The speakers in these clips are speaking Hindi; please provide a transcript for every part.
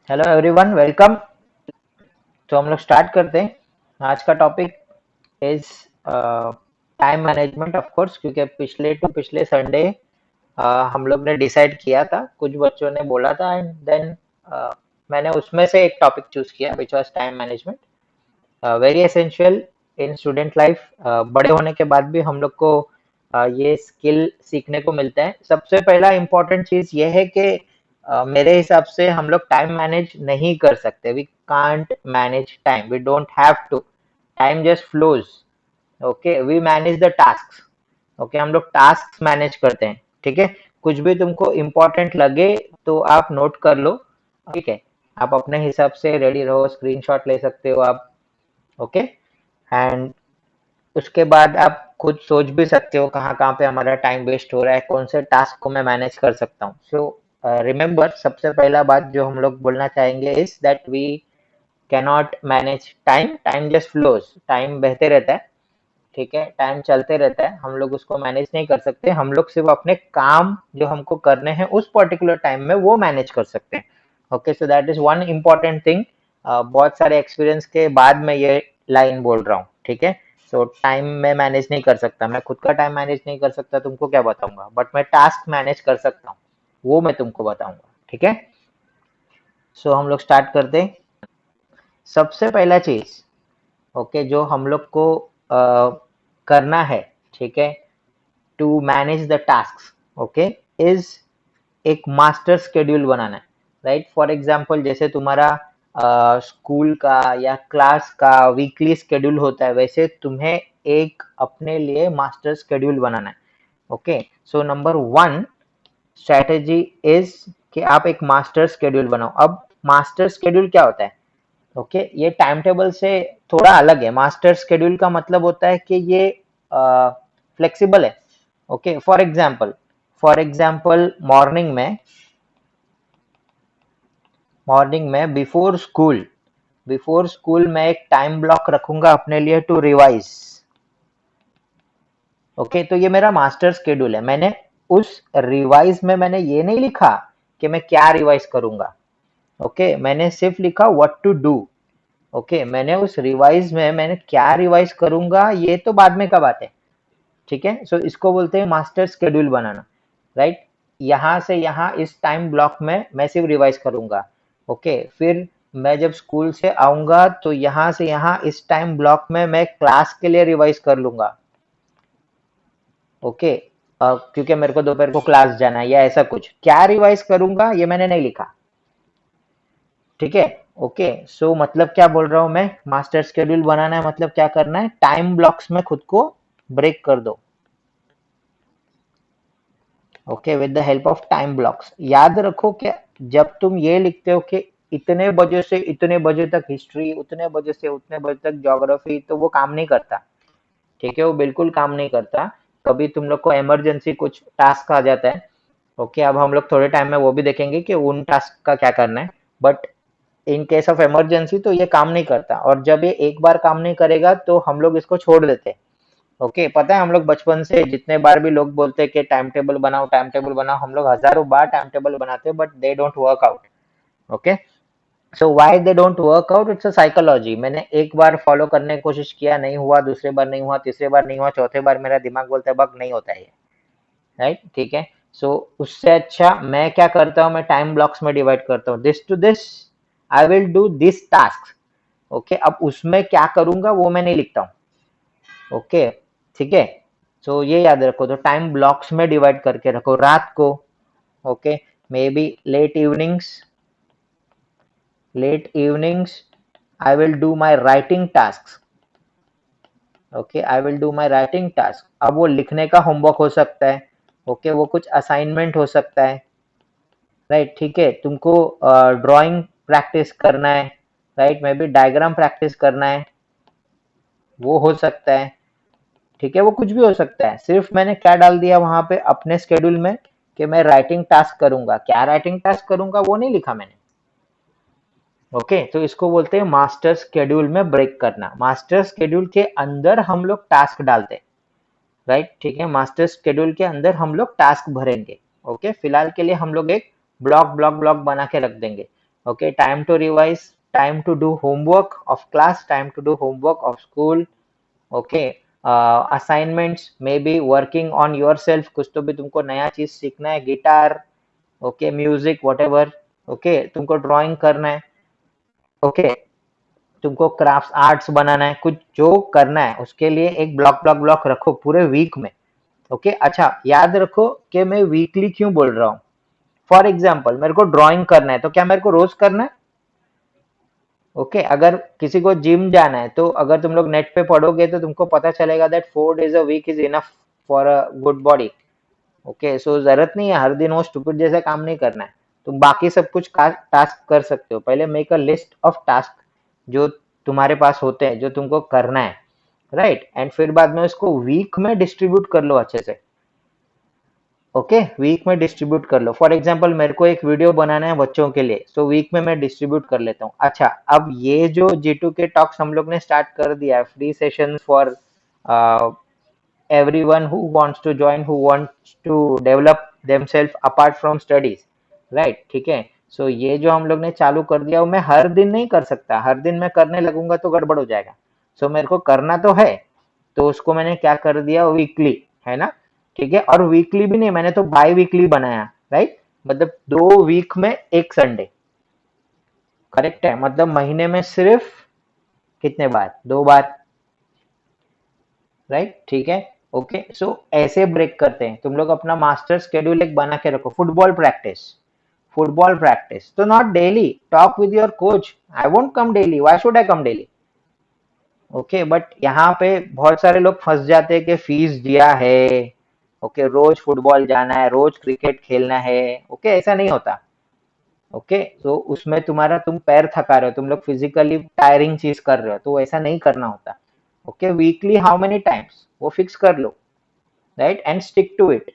Hello everyone, welcome. तो हम लोग स्टार्ट करते हैं। आज का topic is time management, of course, क्योंकि पिछले संडे हम लोग ने डिसाइड किया था, कुछ बच्चों ने बोला था, एंड देन मैंने उसमें से एक टॉपिक चूज किया which was time management. Very essential in student life. बड़े होने के बाद भी हम लोग को ये स्किल सीखने को मिलता है। सबसे पहला इम्पोर्टेंट चीज ये है कि मेरे हिसाब से हम लोग टाइम मैनेज नहीं कर सकते। We can't manage time, we don't have to. Time just flows. Okay, we manage the task. Okay, हम लोग टास्क मैनेज करते हैं। ठीक है, कुछ भी तुमको इम्पोर्टेंट लगे तो आप नोट कर लो। ठीक है, आप अपने हिसाब से रेडी रहो, स्क्रीनशॉट ले सकते हो आप। ओके, एंड उसके बाद आप खुद सोच भी सकते हो कहाँ कहाँ पे हमारा टाइम वेस्ट हो रहा है, कौन से टास्क को मैं मैनेज कर सकता हूँ। सो रिमेम्बर, सबसे पहला बात जो हम लोग बोलना चाहेंगे is that we cannot manage time. Time just flows, time बहते रहता है। ठीक है, टाइम चलते रहता है, हम लोग उसको मैनेज नहीं कर सकते। हम लोग सिर्फ अपने काम जो हमको करने हैं उस पर्टिकुलर टाइम में वो मैनेज कर सकते हैं। Okay, so that is one important thing. बहुत सारे एक्सपीरियंस के बाद मैं ये लाइन बोल रहा हूँ। ठीक है, सो टाइम में मैनेज नहीं कर सकता, मैं खुद का टाइम मैनेज नहीं कर सकता, तुमको क्या बताऊंगा, बट मैं टास्क मैनेज कर सकता हूँ, वो मैं तुमको बताऊंगा। ठीक है, सो हम लोग स्टार्ट करते हैं। सबसे पहला चीज, ओके, जो हम लोग को करना है, ठीक है, to manage the task, okay, is एक मास्टर शेड्यूल बनाना है। राइट, फॉर एग्जाम्पल जैसे तुम्हारा स्कूल का या क्लास का वीकली शेड्यूल होता है, वैसे तुम्हें एक अपने लिए मास्टर शेड्यूल बनाना है। Okay, so number one strategy is कि आप एक मास्टर शेड्यूल बनाओ। अब मास्टर शेड्यूल क्या होता है? ओके, ये टाइम टेबल से थोड़ा अलग है। मास्टर शेड्यूल का मतलब होता है कि ये फ्लेक्सिबल है। ओके, फॉर एग्जाम्पल मॉर्निंग में बिफोर स्कूल मैं एक टाइम ब्लॉक रखूंगा अपने लिए टू रिवाइज। ओके, तो ये मेरा मास्टर शेड्यूल है। मैंने उस रिवाइज में मैंने ये नहीं लिखा कि मैं क्या रिवाइज करूंगा। ओके, मैंने सिर्फ लिखा व्हाट टू डू। ओके, मैंने उस रिवाइज में मैंने क्या रिवाइज करूंगा ये तो बाद में का बात है। ठीक है, सो इसको बोलते हैं मास्टर शेड्यूल बनाना। राइट, यहाँ से यहाँ इस टाइम ब्लॉक में मैं सिर्फ रिवाइज करूंगा। ओके, फिर मैं जब स्कूल से आऊंगा तो यहाँ से यहाँ इस टाइम ब्लॉक में मैं क्लास के लिए रिवाइज कर लूंगा। ओके, क्योंकि मेरे को दोपहर को क्लास जाना है या ऐसा कुछ, क्या रिवाइज करूंगा ये मैंने नहीं लिखा। ठीक है, ओके, सो मतलब क्या बोल रहा हूं मैं, मास्टर शेड्यूल बनाना है मतलब क्या करना है, टाइम ब्लॉक्स में खुद को ब्रेक कर दो। Okay, with the help of time blocks. याद रखो कि जब तुम ये लिखते हो कि इतने बजे से इतने बजे तक हिस्ट्री, उतने बजे से उतने बजे तक ज्योग्राफी, तो वो काम नहीं करता। ठीक है, वो बिल्कुल काम नहीं करता। कभी तुम लोग को इमरजेंसी कुछ टास्क आ जाता है। ओके, अब हम लोग थोड़े टाइम में वो भी देखेंगे कि उन टास्क का क्या करना है, but in case of emergency तो ये काम नहीं करता। और जब ये एक बार काम नहीं करेगा तो हम लोग इसको छोड़ देते हैं। ओके, पता है, हम लोग बचपन से जितने बार भी लोग बोलते हैं कि टाइम टेबल बनाओ, टाइम टेबल बनाओ, हम लोग हजारों बार टाइम टेबल बनाते हैं, but they don't work out. Okay, so why they don't work out, it's a psychology. मैंने एक बार फॉलो करने की कोशिश किया, नहीं हुआ, दूसरे बार नहीं हुआ, तीसरे बार नहीं हुआ, चौथे बार मेरा दिमाग बोलता है बग नहीं होता है ये। राइट, ठीक है, सो उससे अच्छा मैं क्या करता हूँ, मैं टाइम ब्लॉक्स में डिवाइड करता हूँ। This to this I will do this task. Okay, अब उसमें क्या करूंगा वो मैं नहीं लिखता हूँ। ओके, ठीक है, सो ये याद रखो। तो टाइम ब्लॉक्स में डिवाइड करके रखो रात को। Okay, maybe late evenings I will do my writing task. Okay, I will do my writing task. अब वो लिखने का होमवर्क हो सकता है। ओके, वो कुछ असाइनमेंट हो सकता है। राइट, ठीक है, तुमको ड्राइंग प्रैक्टिस करना है। Right, may be diagram practice करना है, वो हो सकता है। ठीक है, वो कुछ भी हो सकता है। सिर्फ मैंने क्या डाल दिया वहां पे अपने स्केड्यूल में कि मैं राइटिंग टास्क करूंगा, क्या राइटिंग टास्क करूंगा वो नहीं लिखा मैंने। ओके, तो इसको बोलते हैं मास्टर स्केड्यूल में ब्रेक करना। मास्टर स्केड्यूल के अंदर हम लोग टास्क डालते हैं। राइट, ठीक है, मास्टर शेड्यूल के अंदर हम लोग टास्क भरेंगे। ओके, फिलहाल के लिए हम लोग एक ब्लॉक ब्लॉक ब्लॉक बना के रख देंगे। Okay, time to revise, time to do homework of class, time to do homework of school. Okay, assignments, maybe working on yourself, कुछ तो भी तुमको नया चीज सीखना है, guitar, okay, music, whatever, okay, तुमको ड्राइंग करना है, ओके, तुमको क्राफ्ट आर्ट्स बनाना है, कुछ जो करना है उसके लिए एक ब्लॉक ब्लॉक ब्लॉक रखो पूरे वीक में। ओके, अच्छा याद रखो कि मैं वीकली क्यों बोल रहा हूँ। फॉर एग्जाम्पल मेरे को ड्राइंग करना है, तो क्या मेरे को रोज करना है? ओके, अगर किसी को जिम जाना है, तो अगर तुम लोग नेट पे पढ़ोगे तो तुमको पता चलेगा that 4 days a week is enough for a good body. Okay, so जरूरत नहीं है हर दिन वो स्टूपिड जैसा काम नहीं करना है। तुम बाकी सब कुछ टास्क कर सकते हो। पहले make a list of task जो तुम्हारे पास होते हैं, जो तुमको करना है, राइट, एंड फिर बाद में उसको वीक में डिस्ट्रीब्यूट कर लो अच्छे से। ओके, वीक में डिस्ट्रीब्यूट कर लो। फॉर एग्जांपल मेरे को एक वीडियो बनाना है बच्चों के लिए, सो वीक में मैं डिस्ट्रीब्यूट कर लेता हूँ। अच्छा, अब ये जो G2 के टॉक्स हम लोग ने स्टार्ट कर दिया है, free session for everyone who wants to join, who wants to develop themselves apart from studies, right, ठीक है। सो ये जो हम लोग ने चालू कर दिया वो मैं हर दिन नहीं कर सकता, हर दिन मैं करने लगूंगा तो गड़बड़ हो जाएगा। सो मेरे को करना तो है, तो उसको मैंने क्या कर दिया, वीकली, है ना, ठीक है। और वीकली भी नहीं, मैंने तो बाई वीकली बनाया, राइट, मतलब 2 वीक में एक संडे, करेक्ट है, मतलब महीने में सिर्फ कितने बार, 2 बार, राइट, ठीक है। ओके, सो ऐसे ब्रेक करते हैं। तुम लोग अपना मास्टर स्केड्यूल एक बना के रखो। फुटबॉल प्रैक्टिस, फुटबॉल प्रैक्टिस तो not daily, talk with your coach, I won't come daily, why should I come daily. Okay, but यहाँ पे बहुत सारे लोग फंस जाते हैं कि फीस दिया है, ओके, रोज फुटबॉल जाना है, रोज क्रिकेट खेलना है। ओके, ऐसा नहीं होता। ओके, तो उसमें तुम्हारा, तुम पैर थका रहे हो, तुम लोग फिजिकली टायरिंग चीज कर रहे हो, तो ऐसा नहीं करना होता। Okay, weekly how many times वो फिक्स कर लो, right, and stick to it.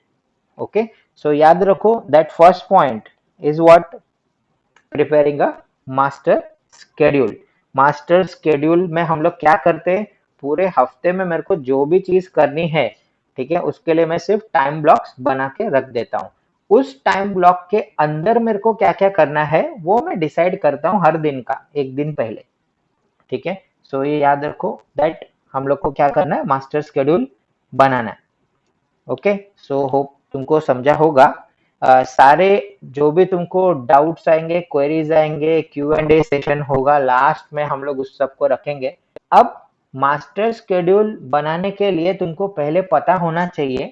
Okay, so याद रखो that first point is what, preparing a master schedule। Master schedule में हम लोग क्या करते हैं, पूरे हफ्ते में मेरे को जो भी चीज करनी है, ठीक है, उसके लिए मैं सिर्फ टाइम ब्लॉक्स बना के रख देता हूँ। उस टाइम ब्लॉक के अंदर मेरे को क्या क्या करना है वो मैं डिसाइड करता हूँ हर दिन का, एक दिन पहले, ठीक है। सो ये याद रखो दैट हम लोग को क्या करना है, मास्टर स्केड्यूल बनाना है। ओके, सो होप तुमको समझा होगा। सारे जो भी तुमको डाउट्स आएंगे, क्वेरीज आएंगे, Q&A सेशन होगा, लास्ट में हम लोग उस सबको रखेंगे। अब मास्टर शेड्यूल बनाने के लिए तुमको पहले पता होना चाहिए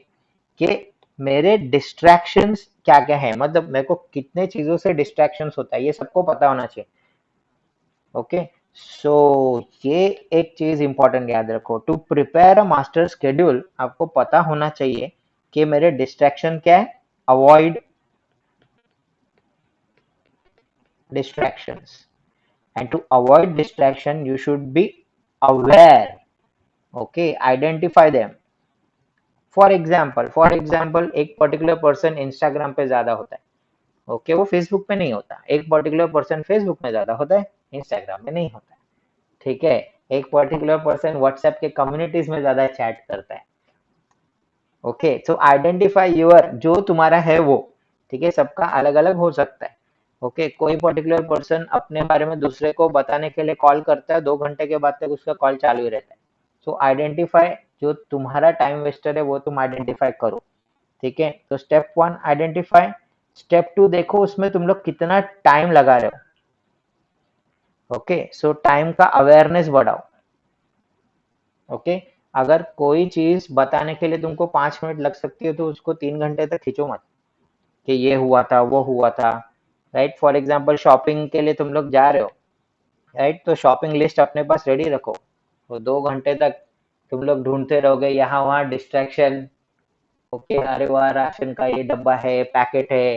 कि मेरे डिस्ट्रैक्शंस क्या क्या है, मतलब मेरे को कितने चीजों से डिस्ट्रैक्शंस होता है, ये सबको पता होना चाहिए। ओके, सो ये एक चीज इंपॉर्टेंट याद रखो, to prepare a master schedule आपको पता होना चाहिए कि मेरे डिस्ट्रैक्शन क्या है, avoid distractions, and to avoid distraction you should be aware, okay, identify them। For example एक पर्टिकुलर पर्सन इंस्टाग्राम पे ज्यादा होता है, ओके, वो फेसबुक पे नहीं होता। एक पर्टिकुलर पर्सन फेसबुक में ज्यादा होता है, इंस्टाग्राम में नहीं होता, ठीक है। एक पर्टिकुलर पर्सन व्हाट्सएप के कम्युनिटीज में ज्यादा चैट करता है। ओके, सो आइडेंटिफाई योर, जो तुम्हारा है वो, ठीक है, सबका अलग अलग हो सकता है। ओके, कोई पर्टिकुलर पर्सन अपने बारे में दूसरे को बताने के लिए कॉल करता है, 2 घंटे के बाद तक उसका कॉल चालू ही रहता है। सो आइडेंटिफाई, जो तुम्हारा टाइम वेस्टर है वो तुम आइडेंटिफाई करो, ठीक है। तो स्टेप 1 आइडेंटिफाई, स्टेप 2 देखो उसमें तुम लोग कितना टाइम लगा रहे हो। ओके, सो टाइम का अवेयरनेस बढ़ाओ। ओके, अगर कोई चीज बताने के लिए तुमको 5 मिनट लग सकती है, तो उसको 3 घंटे तक खींचो मत कि ये हुआ था वो हुआ था, राइट। फॉर एग्जाम्पल शॉपिंग के लिए तुम लोग जा रहे हो, राइट, तो शॉपिंग लिस्ट अपने पास रेडी रखो। तो 2 घंटे तक तुम लोग ढूंढते रहोगे यहाँ वहाँ, डिस्ट्रैक्शन। ओके, अरे वाह, राशन का ये डब्बा है, पैकेट है,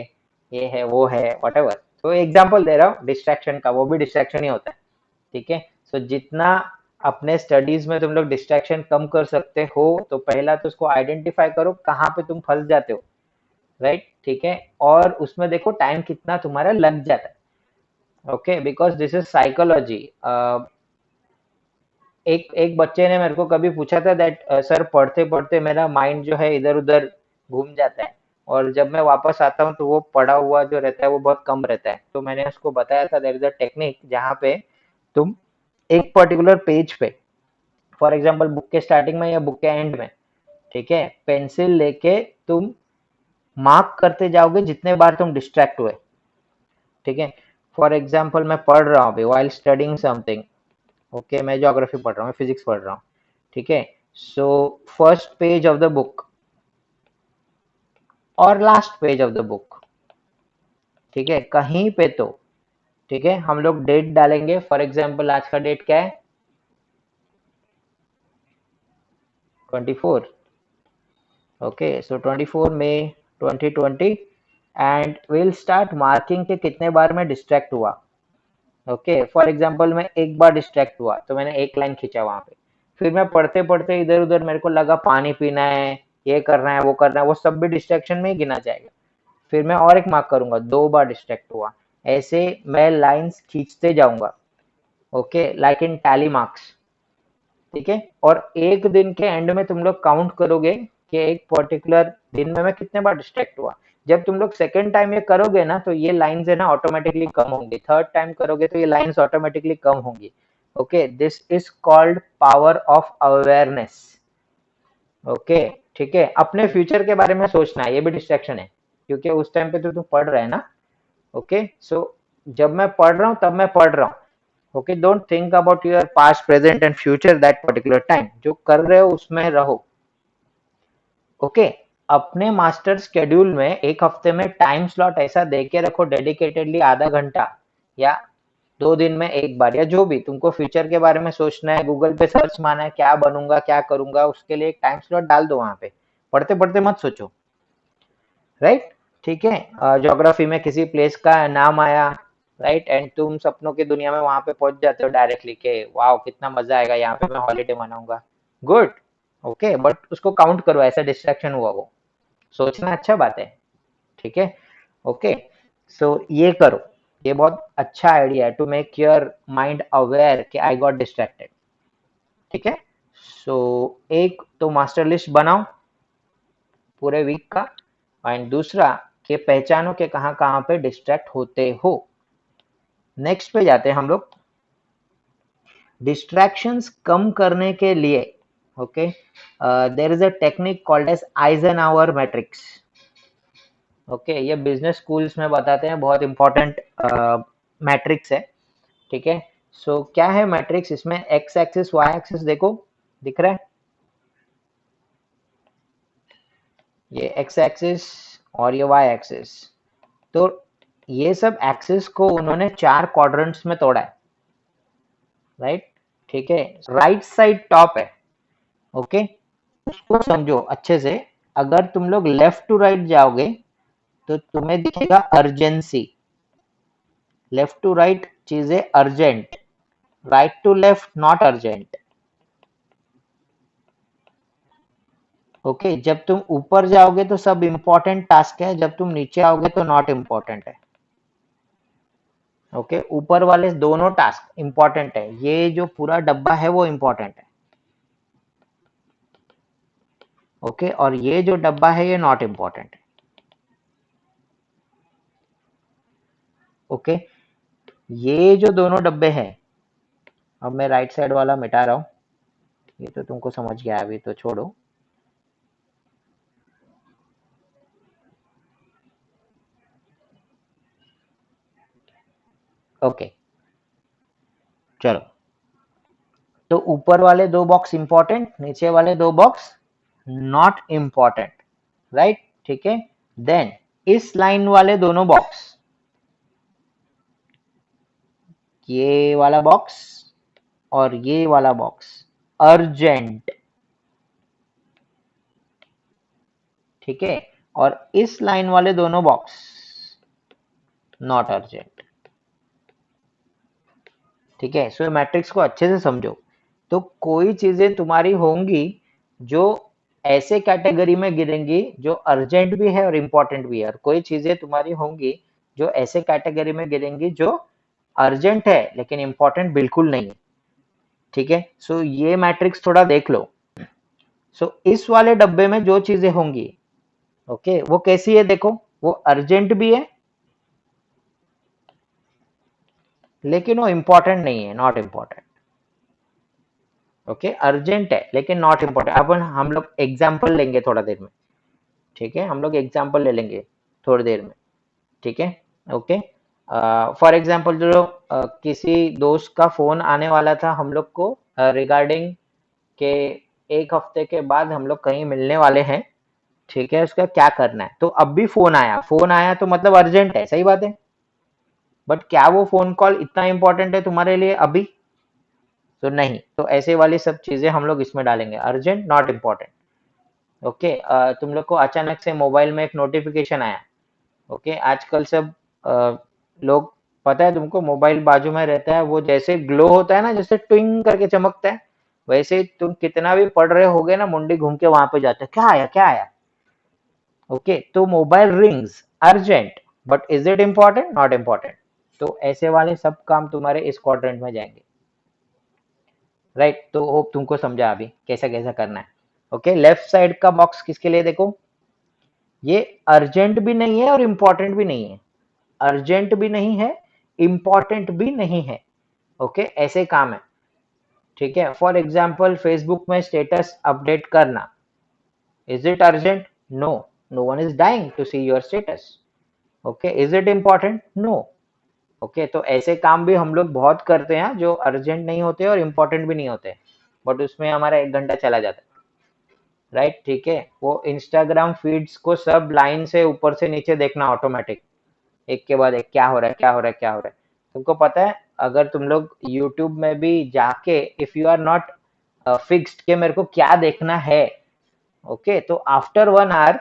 ये है वो है, whatever। तो एग्जाम्पल दे रहा हूँ डिस्ट्रैक्शन का, वो भी डिस्ट्रैक्शन ही होता है, ठीक है। सो जितना अपने स्टडीज में तुम लोग डिस्ट्रैक्शन कम कर सकते हो, तो पहला तो उसको आइडेंटिफाई करो कहाँ पे तुम फंस जाते हो, राइट, ठीक है। और उसमें देखो टाइम कितना तुम्हारा लग जाता है। Okay, because this is psychology. एक एक बच्चे ने मेरे को कभी पूछा था दैट सर, पढ़ते पढ़ते मेरा माइंड जो है इधर उधर घूम जाता है, और जब मैं वापस आता हूँ तो वो पड़ा हुआ जो रहता है वो बहुत कम रहता है। तो मैंने उसको बताया था देयर इज अ टेक्निक जहाँ पे तुम एक पर्टिकुलर पेज पे, फॉर एग्जांपल बुक के स्टार्टिंग में या बुक के एंड में, ठीक है, पेंसिल लेके तुम मार्क करते जाओगे जितने बार तुम डिस्ट्रैक्ट हुए। ठीक है, फॉर एग्जांपल मैं पढ़ रहा हूँ अभी व्हाइल स्टडिंग समथिंग, ओके, मैं ज्योग्राफी पढ़ रहा हूँ, फिजिक्स पढ़ रहा हूँ, ठीक है, so first page of the book और last page of the book, ठीक है, कहीं पे तो, ठीक है, हम लोग डेट डालेंगे, फॉर एग्जांपल आज का डेट क्या है, 24, okay, so 24 May 2020, and will start marking के कितने बार मैं डिस्ट्रैक्ट हुआ। ओके, फॉर एग्जांपल मैं एक बार डिस्ट्रैक्ट हुआ तो मैंने एक लाइन खींचा वहां पे, फिर मैं पढ़ते पढ़ते इधर उधर मेरे को लगा पानी पीना है, ये करना है, वो करना है, वो सब भी डिस्ट्रैक्शन में ही गिना जाएगा। फिर मैं और एक मार्क करूंगा, दो बार डिस्ट्रैक्ट हुआ, ऐसे मैं लाइंस खींचते जाऊंगा, okay, like in tally marks, ठीक है, और एक दिन के एंड में तुम लोग काउंट करोगे कि एक पर्टिकुलर दिन में मैं कितने बार डिस्ट्रैक्ट हुआ। जब तुम लोग सेकेंड टाइम ये करोगे ना तो ये लाइंस है ना ऑटोमेटिकली कम होंगी, थर्ड टाइम करोगे तो ये लाइंस ऑटोमेटिकली कम होंगी। Okay, this is called power of awareness. Okay, ठीक है, अपने फ्यूचर के बारे में सोचना है, ये भी डिस्ट्रैक्शन है, क्योंकि उस टाइम पे तो तुम पढ़ रहे हैं ना। ओके, सो जब मैं पढ़ रहा हूँ तब मैं पढ़ रहा हूँ। Okay, don't think about your past present and future that particular time, जो कर रहे हो उसमें रहो। ओके, अपने मास्टर शेड्यूल में एक हफ्ते में टाइम स्लॉट ऐसा दे के रखो डेडिकेटेडली, आधा घंटा या 2 दिन में एक बार, या जो भी तुमको फ्यूचर के बारे में सोचना है, गूगल पे सर्च मारना है क्या बनूंगा क्या करूंगा, उसके लिए एक टाइम स्लॉट डाल दो वहां पे, पढ़ते पढ़ते मत सोचो, राइट, ठीक है, ज्योग्राफी में किसी प्लेस का नाम आया, राइट, एंड तुम सपनों की दुनिया में वहां पे पहुंच जाते हो डायरेक्टली के वाह कितना मजा आएगा यहाँ पे मैं हॉलीडे मनाऊंगा, गुड, ओके, बट उसको काउंट करो ऐसा डिस्ट्रैक्शन हुआ वो, सोचना अच्छा बात है, ठीक है, ओके, सो ये करो, ये बहुत अच्छा आइडिया है to make your mind aware कि आई गॉट डिस्ट्रैक्टेड, ठीक है, सो एक तो मास्टर लिस्ट बनाओ पूरे वीक का, एंड दूसरा कि पहचानो कि कहाँ कहाँ पे डिस्ट्रैक्ट होते हो। नेक्स्ट पे जाते हैं हम लोग, डिस्ट्रैक्शंस कम करने के लिए, okay, there is a technique called as Eisenhower matrix. Okay, ये बिजनेस स्कूल्स में बताते हैं, बहुत इंपॉर्टेंट मैट्रिक्स है, ठीक है, सो क्या है मैट्रिक्स, इसमें एक्स एक्सिस वाई एक्सिस देखो, दिख रहा है, ये एक्स एक्सिस और ये वाई एक्सिस, तो ये सब एक्सिस को उन्होंने 4 क्वाड्रेंट्स में तोड़ा है, राइट, ठीक है, राइट साइड टॉप है, ओके, उसको समझो अच्छे से, अगर तुम लोग लेफ्ट टू राइट जाओगे तो तुम्हें दिखेगा अर्जेंसी, लेफ्ट टू राइट चीजें urgent, right to left not urgent, okay, जब तुम ऊपर जाओगे तो सब इंपॉर्टेंट टास्क है, जब तुम नीचे आओगे तो नॉट इंपॉर्टेंट है, ओके, ऊपर वाले दोनों टास्क इंपॉर्टेंट है, ये जो पूरा डब्बा है वो इंपॉर्टेंट है, ओके, और ये जो डब्बा है ये नॉट इंपॉर्टेंट है, ओके, ये जो दोनों डब्बे हैं, अब मैं राइट साइड वाला मिटा रहा हूँ, ये तो तुमको समझ गया अभी तो छोड़ो, ओके, चलो, तो ऊपर वाले 2 बॉक्स इंपॉर्टेंट, नीचे वाले 2 बॉक्स नॉट इंपॉर्टेंट, राइट, ठीक है, देन इस लाइन वाले दोनों बॉक्स, ये वाला बॉक्स और ये वाला बॉक्स अर्जेंट, ठीक है, और इस लाइन वाले दोनों बॉक्स नॉट अर्जेंट, ठीक है, सो मैट्रिक्स को अच्छे से समझो, तो कोई चीजें तुम्हारी होंगी जो ऐसे कैटेगरी में गिरेंगी जो अर्जेंट भी है और इम्पोर्टेंट भी है, और कोई चीजें तुम्हारी होंगी जो ऐसे कैटेगरी में गिरेंगी जो अर्जेंट है लेकिन इम्पोर्टेंट बिल्कुल नहीं है, ठीक है, सो ये मैट्रिक्स थोड़ा देख लो, सो इस वाले डब्बे में जो चीजें होंगी ओके, वो कैसी है देखो, वो अर्जेंट भी है लेकिन वो इम्पोर्टेंट नहीं है, नॉट इम्पोर्टेंट। ओके, अर्जेंट है लेकिन नॉट इम्पोर्टेंट। अब हम लोग एग्जाम्पल लेंगे थोड़ा देर में, ठीक है, हम लोग एग्जाम्पल ले लेंगे थोड़ी देर में, ठीक है। ओके, फॉर एग्जाम्पल जो किसी दोस्त का फोन आने वाला था हम लोग को रिगार्डिंग के एक हफ्ते के बाद हम लोग कहीं मिलने वाले हैं, ठीक है, उसका क्या करना है। तो अब भी फोन आया तो मतलब अर्जेंट है, सही बात है। बट क्या वो फोन कॉल इतना इंपॉर्टेंट है तुम्हारे लिए अभी? तो नहीं, तो ऐसे वाली सब चीजें हम लोग इसमें डालेंगे, अर्जेंट नॉट इम्पोर्टेंट। ओके, तुम लोग को अचानक से मोबाइल में एक नोटिफिकेशन आया। ओके, आजकल सब लोग, पता है तुमको, मोबाइल बाजू में रहता है, वो जैसे ग्लो होता है ना, जैसे ट्विंग करके चमकता है, वैसे ही तुम कितना भी पढ़ रहे होगे ना, मुंडी घूम के वहां पे जाते क्या आया क्या आया। ओके, तो mobile rings, urgent, but is it important? Not important. तो ऐसे वाले सब काम तुम्हारे इस क्वाड्रेंट में जाएंगे, राइट। तो होप तुमको समझा अभी कैसा कैसा करना है। ओके, लेफ्ट साइड का बॉक्स किसके लिए देखो, ये अर्जेंट भी नहीं है और इम्पोर्टेंट भी नहीं है, अर्जेंट भी नहीं है, इम्पोर्टेंट भी नहीं है। ओके, ऐसे काम है, ठीक है। फॉर एग्जाम्पल फेसबुक में स्टेटस अपडेट करना, is it urgent? No, no one is dying to see your status. Okay, is it important? No. Okay, तो ऐसे काम भी हम लोग बहुत करते हैं जो अर्जेंट नहीं होते और इम्पोर्टेंट भी नहीं होते, बट उसमें हमारा 1 घंटा चला जाता है, राइट, ठीक है। वो इंस्टाग्राम फीड्स को सब लाइन से ऊपर से नीचे देखना ऑटोमेटिक, एक के बाद एक, क्या हो रहा है क्या हो रहा है क्या हो रहा है। तुमको पता है, अगर तुम लोग यूट्यूब में भी जाके if you are not fixed कि मेरे को क्या देखना है, ओके, तो after 1 hour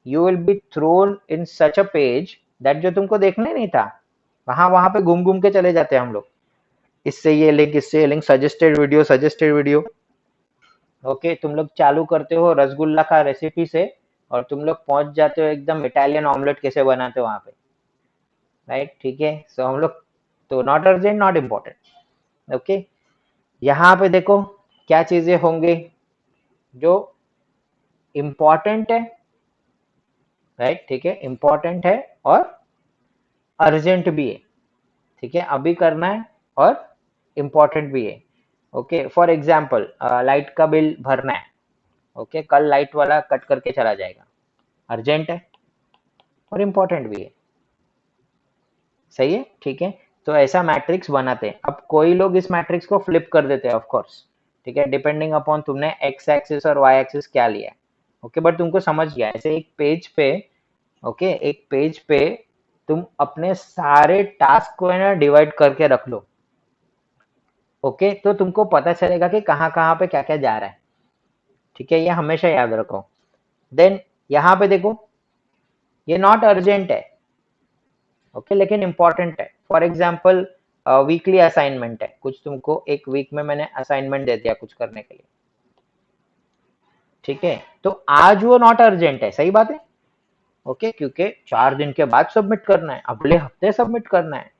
you will be thrown in such a page that जो तुमको देखना ही नहीं था, वहां वहां पे घूम घूम के चले जाते हैं हम लोग, इससे ये लिंक, इससे ये link, suggested video, suggested video. Okay, तुम लोग चालू करते हो रसगुल्ला का रेसिपी से और तुम लोग पहुंच जाते हो एकदम इटालियन ऑमलेट कैसे बनाते हो वहां पे, राइट, ठीक है। सो हम लोग, तो not urgent not important. Okay, यहाँ पे देखो क्या चीजें होंगे जो इम्पोर्टेंट है, राइट, ठीक है, इम्पोर्टेंट है और अर्जेंट भी है, ठीक है, अभी करना है और इम्पोर्टेंट भी है। ओके, फॉर एग्जाम्पल लाइट का बिल भरना है, ओके, कल लाइट वाला कट करके चला जाएगा, अर्जेंट है और इम्पोर्टेंट भी है, सही है, ठीक है। तो ऐसा मैट्रिक्स बनाते हैं। अब कोई लोग इस मैट्रिक्स को फ्लिप कर देते हैं ऑफ कोर्स, ठीक है, डिपेंडिंग अपॉन तुमने एक्स एक्सिस और वाई एक्सिस क्या लिया है। ओके, बट तुमको समझ गया, ऐसे एक पेज पे, ओके, एक पेज पे तुम अपने सारे टास्क को है ना डिवाइड करके रख लो। ओके, तो तुमको पता चलेगा कि कहाँ कहाँ पे क्या क्या जा रहा है, ठीक है, ये हमेशा याद रखो। देन यहाँ पे देखो, ये नॉट अर्जेंट है, ओके, लेकिन इंपॉर्टेंट है। फॉर एग्जाम्पल वीकली असाइनमेंट है, कुछ तुमको एक वीक में मैंने असाइनमेंट दे दिया कुछ करने के लिए, ठीक है, तो आज वो नॉट अर्जेंट है, सही बात है, ओके, क्योंकि 4 दिन के बाद सबमिट करना है, अगले हफ्ते सबमिट करना है।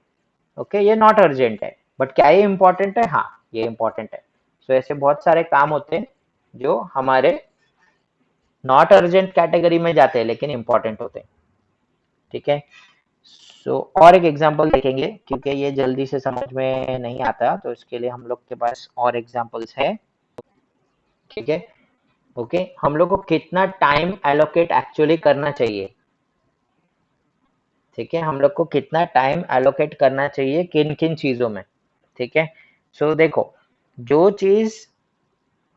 ओके, ये नॉट अर्जेंट है, बट क्या ये इंपॉर्टेंट है? हाँ, ये इंपॉर्टेंट है। सो ऐसे बहुत सारे काम होते हैं जो हमारे नॉट अर्जेंट कैटेगरी में जाते हैं लेकिन इंपॉर्टेंट होते हैं, ठीक है। सो और एक एग्जांपल देखेंगे क्योंकि ये जल्दी से समझ में नहीं आता, तो इसके लिए हम लोग के पास और एग्जांपल्स है, ठीक है। ओके, हम लोग को कितना टाइम एलोकेट एक्चुअली करना चाहिए, ठीक है, हम लोग को कितना टाइम एलोकेट करना चाहिए किन किन चीजों में, ठीक है। सो देखो, जो चीज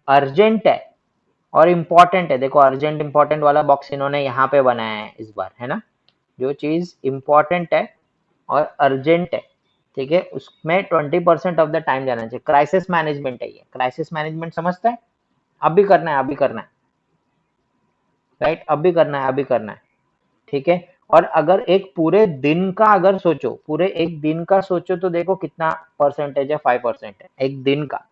अर्जेंट है और इम्पोर्टेंट है, देखो अर्जेंट इम्पोर्टेंट वाला बॉक्स इन्होंने यहाँ पे बनाया है इस बार, है ना। जो चीज इम्पोर्टेंट है और अर्जेंट है, ठीक है, उसमें 20% ऑफ द टाइम जाना चाहिए। क्राइसिस मैनेजमेंट है ये, क्राइसिस मैनेजमेंट समझता है, अभी करना है अभी करना है, राइट, अभी करना है अभी करना है, ठीक है। और अगर एक पूरे दिन का अगर सोचो, पूरे एक दिन का सोचो तो देखो कितना परसेंटेज है, 5% है एक दिन का,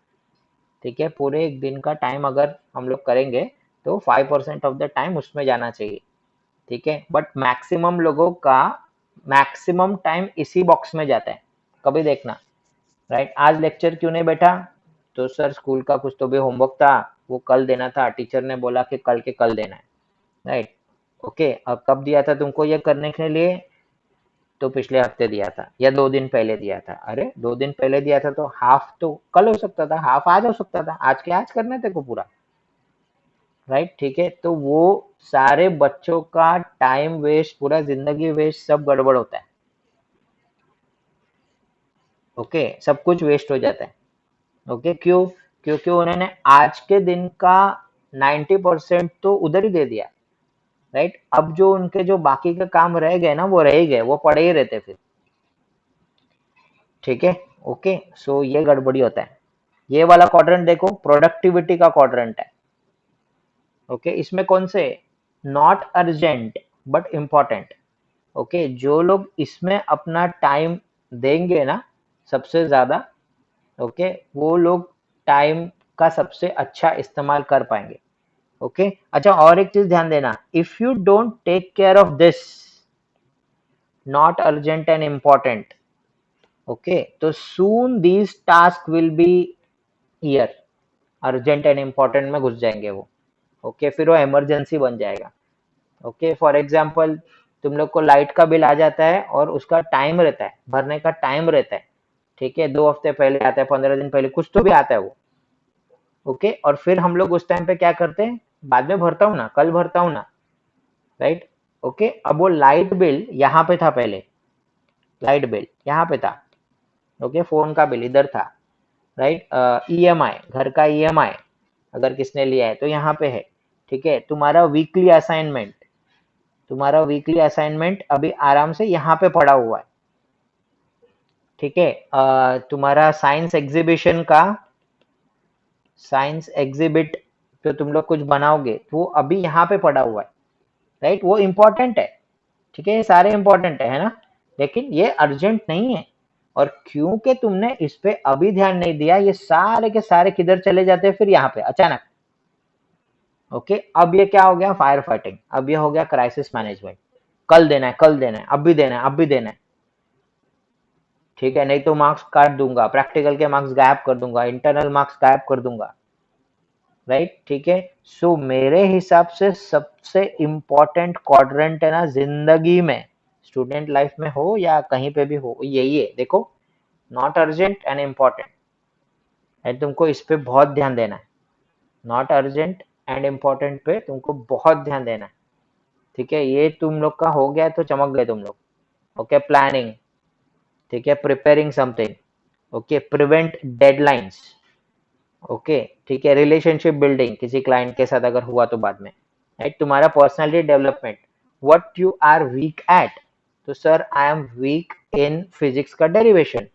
ठीक है, पूरे एक दिन का टाइम अगर हम लोग करेंगे तो 5% ऑफ द टाइम उसमें जाना चाहिए, ठीक है। बट मैक्सिमम लोगों का मैक्सिमम टाइम इसी बॉक्स में जाता है, कभी देखना, राइट। आज लेक्चर क्यों नहीं बैठा? तो सर स्कूल का कुछ तो भी होमवर्क था, वो कल देना था, टीचर ने बोला कि कल के कल देना है, राइट। ओके, अब कब दिया था तुमको ये करने के लिए? तो पिछले हफ्ते दिया था या 2 दिन पहले दिया था। अरे 2 दिन पहले दिया था तो हाफ तो कल हो सकता था, हाफ आज हो सकता था, आज के आज करना तेरे को पूरा। राइट, ठीक है। तो वो सारे बच्चों का टाइम वेस्ट, पूरा जिंदगी वेस्ट, सब गड़बड़ होता है। ओके, सब कुछ वेस्ट हो जाता है। ओके, क्यों? क्योंकि उन्होंने आज के दिन का 90% तो उधर ही दे दिया। राइट, अब जो उनके जो बाकी के काम रह गए ना, वो रह ही गए, वो पड़े ही रहते फिर। ठीक है, ओके। सो ये गड़बड़ी होता है। ये वाला क्वाड्रेंट देखो, प्रोडक्टिविटी का क्वाड्रेंट है। ओके, इसमें कौन से? Not urgent but important. Okay, जो लोग इसमें अपना टाइम देंगे ना सबसे ज्यादा, ओके, वो लोग टाइम का सबसे अच्छा इस्तेमाल कर पाएंगे। ओके, अच्छा, और एक चीज ध्यान देना, if you don't take care of this, not urgent and important, okay, तो soon these task will be here, urgent and important में घुस जाएंगे वो। ओके, फिर वो इमरजेंसी बन जाएगा। ओके, फॉर एग्जाम्पल, तुम लोग को लाइट का बिल आ जाता है और उसका टाइम रहता है, भरने का टाइम रहता है। ठीक है, 2 हफ्ते पहले आता है, 15 दिन पहले, कुछ तो भी आता है वो। ओके, और फिर हम लोग उस टाइम पे क्या करते हैं? बाद में भरता हूँ ना, कल भरता हूँ ना। राइट, ओके, अब वो लाइट बिल यहाँ पे था पहले, लाइट बिल यहाँ पे था। ओके, फोन का बिल इधर था। राइट, ईएमआई, घर का ईएमआई अगर किसने लिया है तो यहाँ पे है। ठीक है, तुम्हारा वीकली असाइनमेंट, तुम्हारा वीकली असाइनमेंट अभी आराम से यहाँ पे पड़ा हुआ है। ठीक है, तुम्हारा साइंस एग्जीबिशन का, साइंस एग्जिबिट जो तुम लोग कुछ बनाओगे वो अभी यहाँ पे पड़ा हुआ है। राइट, वो इम्पोर्टेंट है। ठीक है, ये सारे इम्पोर्टेंट है ना, लेकिन ये अर्जेंट नहीं है। और क्योंकि तुमने इस पे अभी ध्यान नहीं दिया, ये सारे के सारे किधर चले जाते हैं फिर? यहाँ पे अचानक। ओके, अब ये क्या हो गया? Fire fighting. अब ये हो गया क्राइसिस मैनेजमेंट। कल देना है, कल देना है, अब भी देना है, अब भी देना है। ठीक है, नहीं तो मार्क्स काट दूंगा, प्रैक्टिकल के मार्क्स गायब कर दूंगा, इंटरनल मार्क्स गायब कर दूंगा। राइट, ठीक है। सो मेरे हिसाब से सबसे इम्पोर्टेंट क्वाड्रेंट है ना जिंदगी में, स्टूडेंट लाइफ में हो या कहीं पे भी हो, यही है। देखो, not urgent and important, and तुमको इस पे बहुत ध्यान देना है। नॉट अर्जेंट एंड इम्पोर्टेंट पे तुमको बहुत ध्यान देना है। ठीक है, ये तुम लोग का हो गया तो चमक गए तुम लोग। Okay, planning. ठीक है, preparing something. Okay, prevent deadlines. Okay, ठीक है, रिलेशनशिप बिल्डिंग किसी क्लाइंट के साथ अगर हुआ तो बाद में। राइट, तुम्हारा personality development, what you are weak at. तो sir I am weak in physics का डेरिवेशन।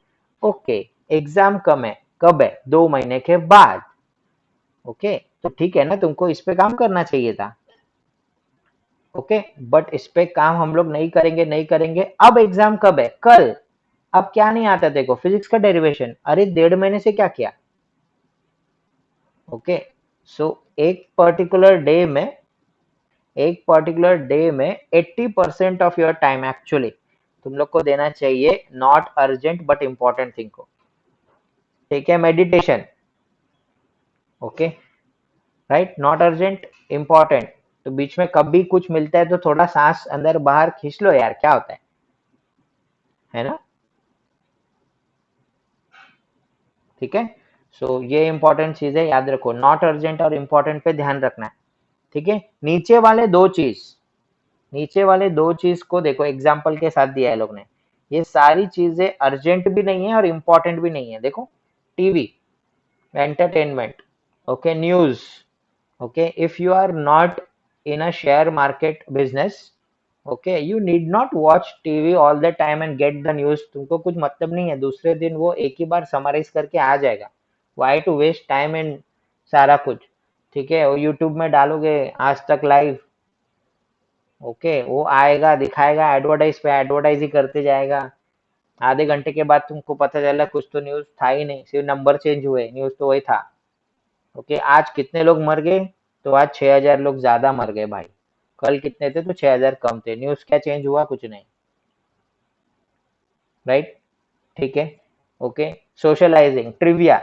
ओके, एग्जाम कब है? 2 महीने के बाद। ओके, तो ठीक है ना, तुमको इस पे काम करना चाहिए था। ओके, बट इस पे काम हम लोग नहीं करेंगे, नहीं करेंगे। अब एग्जाम कब है? कल। अब क्या नहीं आता देखो, फिजिक्स का डेरिवेशन, अरे 1.5 महीने से क्या किया? ओके, सो एक पर्टिकुलर डे में 80% ऑफ योर टाइम एक्चुअली तुम लोग को देना चाहिए not urgent but important thing को। ठीक है, meditation. Okay, right, not urgent, important. तो बीच में कभी कुछ मिलता है तो थोड़ा सांस अंदर बाहर खींच लो यार, क्या होता है ना? ठीक है, सो ये इंपॉर्टेंट चीज है, याद रखो, नॉट अर्जेंट और इम्पोर्टेंट पे ध्यान रखना है। ठीक है, नीचे वाले दो चीज को देखो, एग्जाम्पल के साथ दिया है लोग ने। ये सारी चीजें अर्जेंट भी नहीं है और इम्पोर्टेंट भी नहीं है। देखो, TV, entertainment, okay, news. Okay, if you are not in a share market business, okay, you need not watch TV all the time and get the news. तुमको कुछ मतलब नहीं है, दूसरे दिन वो एक ही बार समराइज करके आ जाएगा। Why to waste time in सारा कुछ? ठीक है, वो यूट्यूब में डालोगे आज तक लाइव, ओके, वो आएगा, दिखाएगा, एडवर्टाइज पे एडवर्टाइज ही करते जाएगा। आधे घंटे के बाद तुमको पता चला कुछ तो न्यूज था ही नहीं, सिर्फ नंबर चेंज हुए, न्यूज तो वही था। ओके, आज कितने लोग मर गए? तो आज 6,000 लोग ज्यादा मर गए भाई। कल कितने थे? तो 6,000 कम थे। न्यूज क्या चेंज हुआ? कुछ नहीं। राइट, ठीक है, ओके। Socialising, trivia.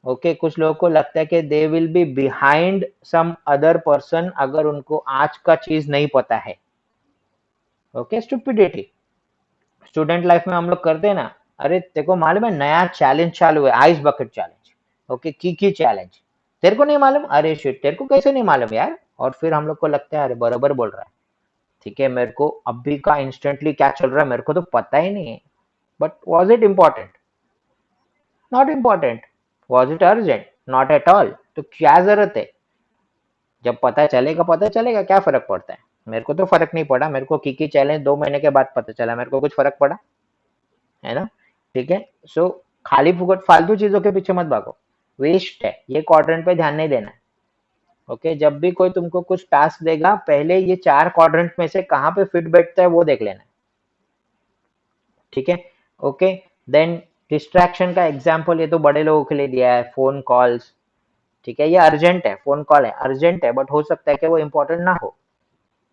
ओके, कुछ लोगों को लगता है कि they will be behind some other person अगर उनको आज का चीज नहीं पता है। ओके, स्टुपिडिटी स्टूडेंट लाइफ में हम लोग करते हैं ना, अरे तेरे को मालूम है नया चैलेंज चालू है, आइस बकेट चैलेंज, ओके, की चैलेंज, तेरे को नहीं मालूम, अरे शिट तेरे को कैसे नहीं मालूम यार, और फिर हम लोग को लगता है अरे बराबर बोल रहा है, ठीक है, मेरे को अभी का इंस्टेंटली क्या चल रहा है मेरे को तो पता ही नहीं है, but was it important? Not important. Was it urgent? Not at all. तो क्या जरूरत है? जब पता चलेगा, क्या फर्क पड़ता है? मेरे को तो फर्क नहीं पड़ा, मेरे को की चैलेंज 2 महीने के बाद पता चला, मेरे को कुछ फर्क पड़ा है ना? ठीक है, सो खाली फुकट फालतू चीजों के पीछे मत भागो, वेस्ट है, ये क्वाड्रेंट पे ध्यान नहीं देना है। ओके, जब भी कोई तुमको कुछ टास्क देगा, पहले ये 4 क्वाड्रेंट में से कहाँ पे फिट बैठता है वो देख लेना है, ठीक है? ओके, देन डिस्ट्रैक्शन का एग्जाम्पल ये तो बड़े लोगों के लिए दिया है, फोन कॉल्स, ठीक है, ये अर्जेंट है, फोन कॉल है अर्जेंट है, बट हो सकता है कि वो इम्पोर्टेंट ना हो,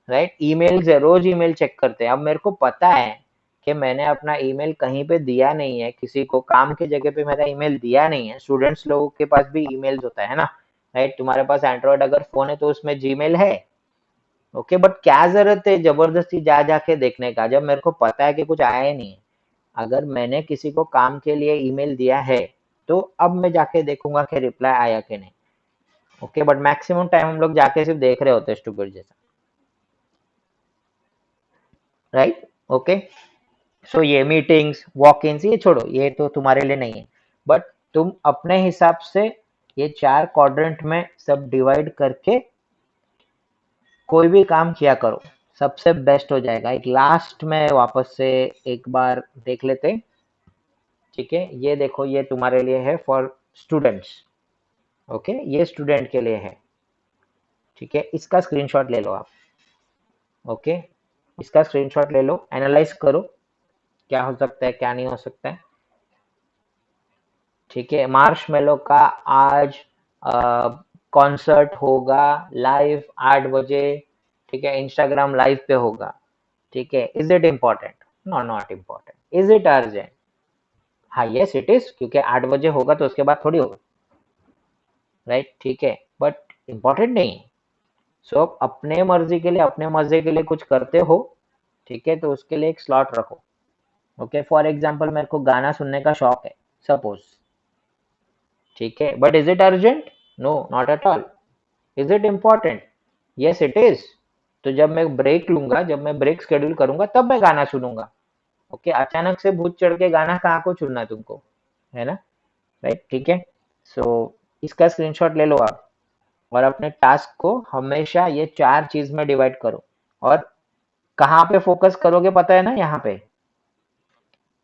राइट? ईमेल है, रोज ईमेल चेक करते हैं, अब मेरे को पता है कि मैंने अपना ईमेल कहीं पे दिया नहीं है, किसी को काम की जगह पे मेरा ईमेल दिया नहीं है, स्टूडेंट्स लोगों के पास भी ईमेल्स होता है ना, राइट? तुम्हारे पास एंड्रॉयड अगर फोन है तो उसमें जीमेल है, ओके, बट क्या जरूरत है जबरदस्ती जा जाके देखने का, जब मेरे को पता है कि कुछ आया ही नहीं है। अगर मैंने किसी को काम के लिए ईमेल दिया है तो अब मैं जाके देखूंगा कि रिप्लाई आया कि नहीं, ओके, बट मैक्सिमम टाइम हम लोग जाके सिर्फ देख रहे होते हैं स्टूपिड जैसा, राइट? ओके, सो ये मीटिंग्स वॉक इन ये छोड़ो, ये तो तुम्हारे लिए नहीं है, बट तुम अपने हिसाब से ये 4 क्वाड्रेंट में सब डिवाइड करके कोई भी काम किया करो, सबसे बेस्ट हो जाएगा। एक लास्ट में वापस से एक बार देख लेते, ठीक है? ये देखो, ये तुम्हारे लिए है फॉर स्टूडेंट्स, ओके, ये स्टूडेंट के लिए है, ठीक है? इसका स्क्रीनशॉट ले लो आप, ओके, इसका स्क्रीनशॉट ले लो, एनालाइज करो क्या हो सकता है क्या नहीं हो सकता है, ठीक है? मार्शमेलो का आज कॉन्सर्ट होगा लाइव 8 बजे, ठीक है, इंस्टाग्राम लाइव पे होगा, ठीक है? Is it important? No, not important. Is it urgent? हाँ, यस इट इज, क्योंकि 8 बजे होगा तो उसके बाद थोड़ी होगा, राइट? ठीक है, बट इम्पोर्टेंट नहीं है। सो अपने मर्जी के लिए, अपने मजे के लिए कुछ करते हो, ठीक है, तो उसके लिए एक स्लॉट रखो, ओके? फॉर एग्जाम्पल मेरे को गाना सुनने का शौक है, सपोज, ठीक है, but is it urgent? No, not at all. Is it important? Yes it is. तो जब मैं ब्रेक लूंगा, जब मैं ब्रेक शेड्यूल करूंगा तब मैं गाना सुनूंगा, ओके? अचानक से भूत चढ़ के गाना कहाँ को सुनना है तुमको, है ना? राइट, ठीक है, सो इसका स्क्रीनशॉट ले लो आप, और अपने टास्क को हमेशा ये 4 चीज में डिवाइड करो, और कहाँ पे फोकस करोगे पता है ना? यहाँ पे,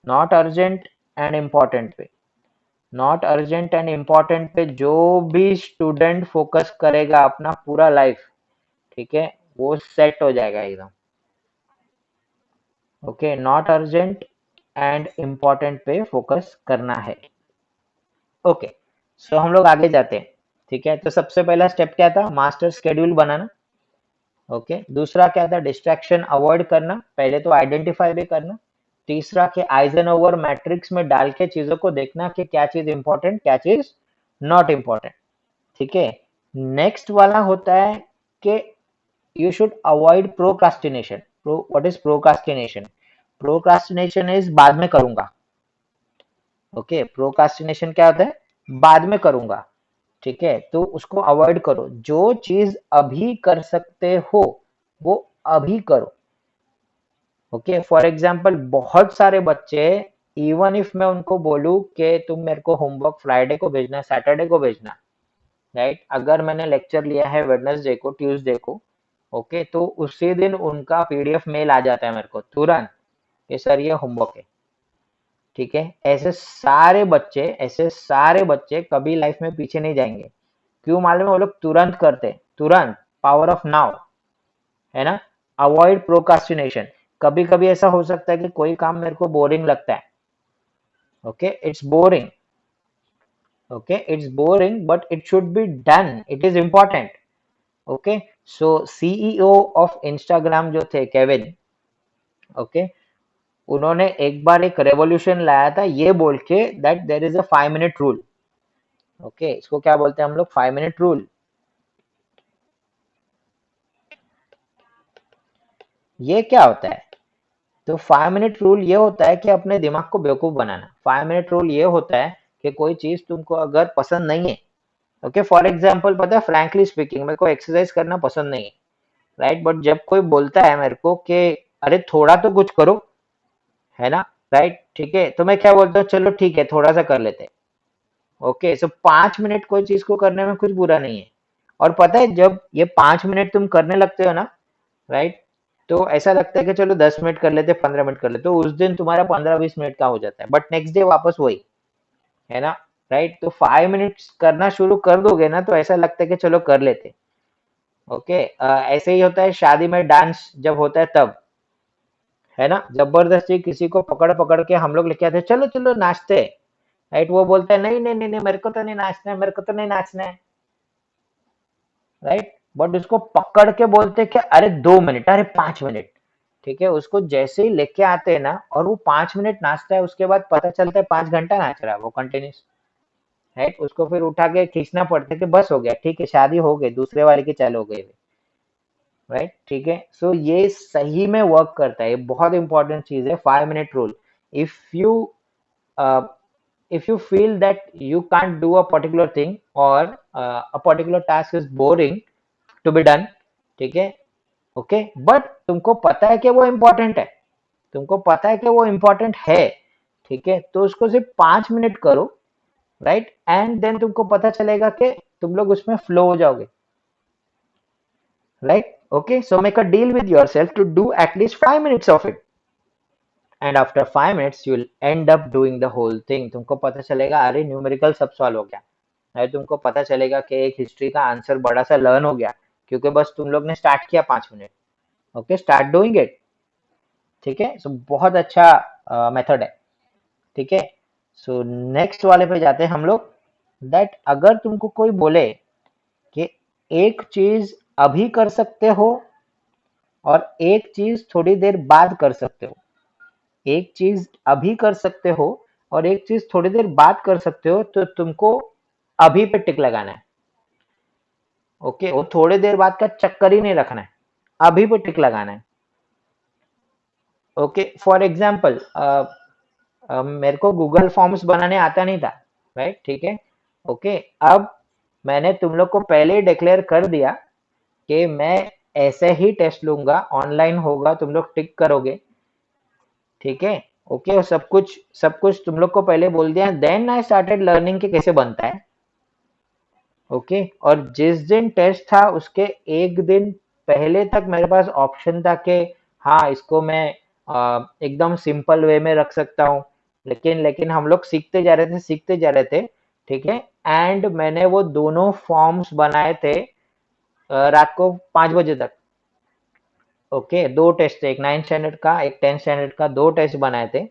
नॉट अर्जेंट एंड इम्पोर्टेंट पे, नॉट अर्जेंट एंड इम्पोर्टेंट पे जो भी स्टूडेंट फोकस करेगा अपना पूरा लाइफ, ठीक है, वो सेट हो जाएगा एकदम, okay? Not urgent and important पे फोकस करना है, ओके? सो हम लोग आगे जाते हैं, ठीक है? तो सबसे पहला स्टेप क्या था? मास्टर स्केड्यूल बनाना, ओके? दूसरा क्या था? डिस्ट्रैक्शन अवॉइड करना, पहले तो आइडेंटिफाई भी करना। तीसरा कि आइजनओवर मैट्रिक्स में डाल के चीजों को देखना कि क्या चीज इंपॉर्टेंट, क्या चीज नॉट इम्पॉर्टेंट, ठीक है? नेक्स्ट वाला होता है कि you should avoid procrastination. What is procrastination? Procrastination is बाद में करूंगा, ओके? प्रोकास्टिनेशन क्या होता है? बाद में करूंगा, ठीक है? तो उसको अवॉइड करो, जो चीज अभी कर सकते हो वो अभी करो, ओके? फॉर एग्जाम्पल बहुत सारे बच्चे, इवन इफ मैं उनको बोलूं कि तुम मेरे को होमवर्क फ्राइडे को भेजना, सैटरडे को भेजना, राइट? अगर मैंने लेक्चर लिया है वेडनेसडे को, ट्यूसडे को, ओके, तो उसी दिन उनका पीडीएफ मेल आ जाता है मेरे को तुरंत कि सर ये होमवर्क है, ठीक है? ऐसे सारे बच्चे कभी लाइफ में पीछे नहीं जाएंगे, क्यों मालूम है? वो लोग तुरंत करते, तुरंत, पावर ऑफ नाउ, है ना? Avoid procrastination. कभी कभी ऐसा हो सकता है कि कोई काम मेरे को बोरिंग लगता है, okay, it's boring, okay, it's boring, but it should be done, it is important, okay? So CEO of Instagram जो थे केविन, ओके, उन्होंने एक बार एक रेवोल्यूशन लाया था ये बोल के that there is a 5 minute rule, okay? इसको क्या बोलते हैं हम लोग? 5 मिनट रूल। ये क्या होता है? तो 5 मिनट रूल ये होता है कि अपने दिमाग को बेवकूफ बनाना। 5 मिनट रूल ये होता है कि कोई चीज तुमको अगर पसंद नहीं है, ओके, फॉर एग्जाम्पल पता है, फ्रैंकली स्पीकिंग मेरे को एक्सरसाइज करना पसंद नहीं है, राइट, बट जब कोई बोलता है मेरे को कि अरे थोड़ा तो कुछ करो, है ना, राइट, ठीक है, तो मैं क्या बोलता हूँ, चलो ठीक है थोड़ा सा कर लेते हैं। ओके, सो 5 मिनट कोई चीज को करने में कुछ बुरा नहीं है। और पता है जब ये 5 मिनट तुम करने लगते हो ना, राइट, तो ऐसा लगता है कि चलो 10 मिनट कर लेते, 15 मिनट कर लेते, तो उस दिन तुम्हारा 15-20 मिनट का हो जाता है, बट नेक्स्ट डे वापस वही, है ना, राइट। तो 5 मिनट्स करना शुरू कर दोगे ना तो ऐसा लगता है कि चलो कर लेते। ओके, ऐसे ही होता है शादी में डांस जब होता है तब, है ना, जबरदस्ती किसी को पकड़ पकड़ के हम लोग लेके आते हैं, चलो चलो नाचते, राइट, वो बोलता है नहीं नहीं नहीं नहीं मेरे को तो नहीं नाचना है, मेरे को तो नहीं नाचना है, राइट, बट उसको पकड़ के बोलते हैं कि अरे 2 मिनट, अरे 5 मिनट, ठीक है, उसको जैसे ही लेके आते हैं ना और वो 5 मिनट नाचता है, उसके बाद पता चलता है 5 घंटा नाच रहा है वो कंटिन्यूस, राइट, उसको फिर उठा के खींचना पड़ता है कि बस हो गया, ठीक है शादी हो गई, दूसरे वाले की चालू हो गई, राइट, ठीक है। सो ये सही में वर्क करता है, ये बहुत इंपॉर्टेंट चीज है, 5 minute rule. If you if you feel that you can't do a particular thing or a particular task is boring to be done, ठीक है, ओके, बट तुमको पता है कि वो इम्पोर्टेंट है, तुमको पता है कि वो इम्पोर्टेंट है, ठीक है, तो उसको सिर्फ 5 मिनट करो, राइट, एंड देन तुमको पता चलेगा कि तुम लोग उसमें फ्लो हो जाओगे, right, okay, so make a deal with yourself to do at least 5 minutes of it, and after 5 minutes you will end up doing the whole thing. तुमको पता चलेगा अरे न्यूमेरिकल सब सॉल्व हो गया, अरे तुमको पता चलेगा कि एक हिस्ट्री का आंसर बड़ा सा लर्न हो गया, क्योंकि बस तुम लोग ने स्टार्ट किया 5 minute. Okay, start doing it, ठीक है, सो बहुत अच्छा मेथड है, ठीक है। सो नेक्स्ट वाले पे जाते हैं हम लोग, दैट अगर तुमको कोई बोले कि एक चीज अभी कर सकते हो और एक चीज थोड़ी देर बाद कर सकते हो, एक चीज अभी कर सकते हो और एक चीज थोड़ी देर बाद कर सकते हो, तो तुमको अभी पे टिक लगाना है। ओके, वो थोड़ी देर बाद का चक्कर ही नहीं रखना है, अभी पे टिक लगाना है। ओके, फॉर एग्जाम्पल मेरे को गूगल फॉर्म्स बनाने आता नहीं था, राइट, ठीक है, ओके, अब मैंने तुम लोग को पहले ही डिक्लेयर कर दिया कि मैं ऐसे ही टेस्ट लूंगा, ऑनलाइन होगा, तुम लोग टिक करोगे, ठीक है, ओके, और सब कुछ तुम लोग को पहले बोल दिया, देन आई स्टार्टेड लर्निंग कि कैसे बनता है। ओके, और जिस दिन टेस्ट था उसके एक दिन पहले तक मेरे पास ऑप्शन था कि हाँ इसको मैं एकदम सिंपल वे में रख सकता हूँ, लेकिन लेकिन हम लोग सीखते जा रहे थे, ठीक है, एंड मैंने वो दोनों फॉर्म्स बनाए थे रात को 5 बजे तक। ओके, दो टेस्ट थे, एक 9th स्टैंडर्ड का, एक 10th स्टैंडर्ड का, दो टेस्ट बनाए थे,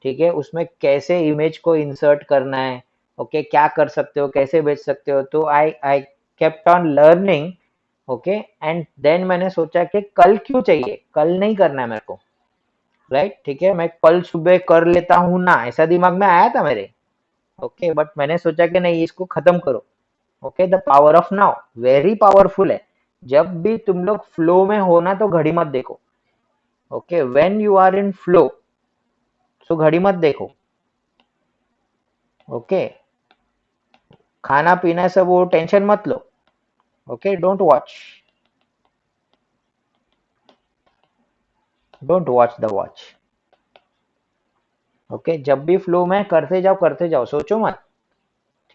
ठीक है, उसमें कैसे इमेज को इंसर्ट करना है, ओके, क्या कर सकते हो, कैसे बेच सकते हो, तो I I kept on learning. Okay, and then मैंने सोचा कि कल क्यों चाहिए, कल नहीं करना है मेरे को, राइट, ठीक है, मैं कल सुबह कर लेता हूँ ना, ऐसा दिमाग में आया था मेरे। ओके, बट मैंने सोचा कि नहीं इसको खत्म करो। Okay, the power of now very powerful है। जब भी तुम लोग फ्लो में हो ना तो घड़ी मत देखो। Okay, when you are in flow, so घड़ी मत देखो। ओके, खाना पीना सब वो टेंशन मत लो। Okay, don't watch the watch. Okay, जब भी फ्लो में करते जाओ, सोचो मत,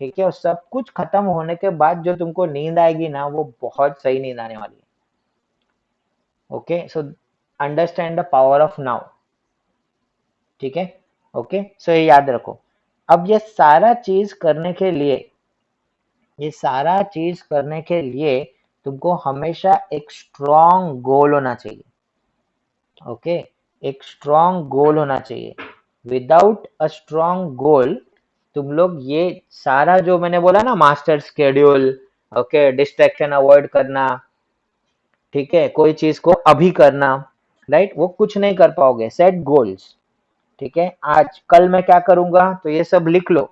ठीक है, और सब कुछ खत्म होने के बाद जो तुमको नींद आएगी ना वो बहुत सही नींद आने वाली है। Okay, so understand the power of now, ठीक है, ओके, सो ये याद रखो। अब ये सारा चीज करने के लिए तुमको हमेशा एक स्ट्रॉन्ग गोल होना चाहिए। ओके, एक स्ट्रॉन्ग गोल होना चाहिए। विदाउट अ स्ट्रॉन्ग गोल तुम लोग ये सारा जो मैंने बोला ना, master schedule, okay, distraction avoid करना, ठीक है, कोई चीज को अभी करना, राइट, वो कुछ नहीं कर पाओगे। सेट गोल्स, ठीक है, आज कल मैं क्या करूंगा तो ये सब लिख लो।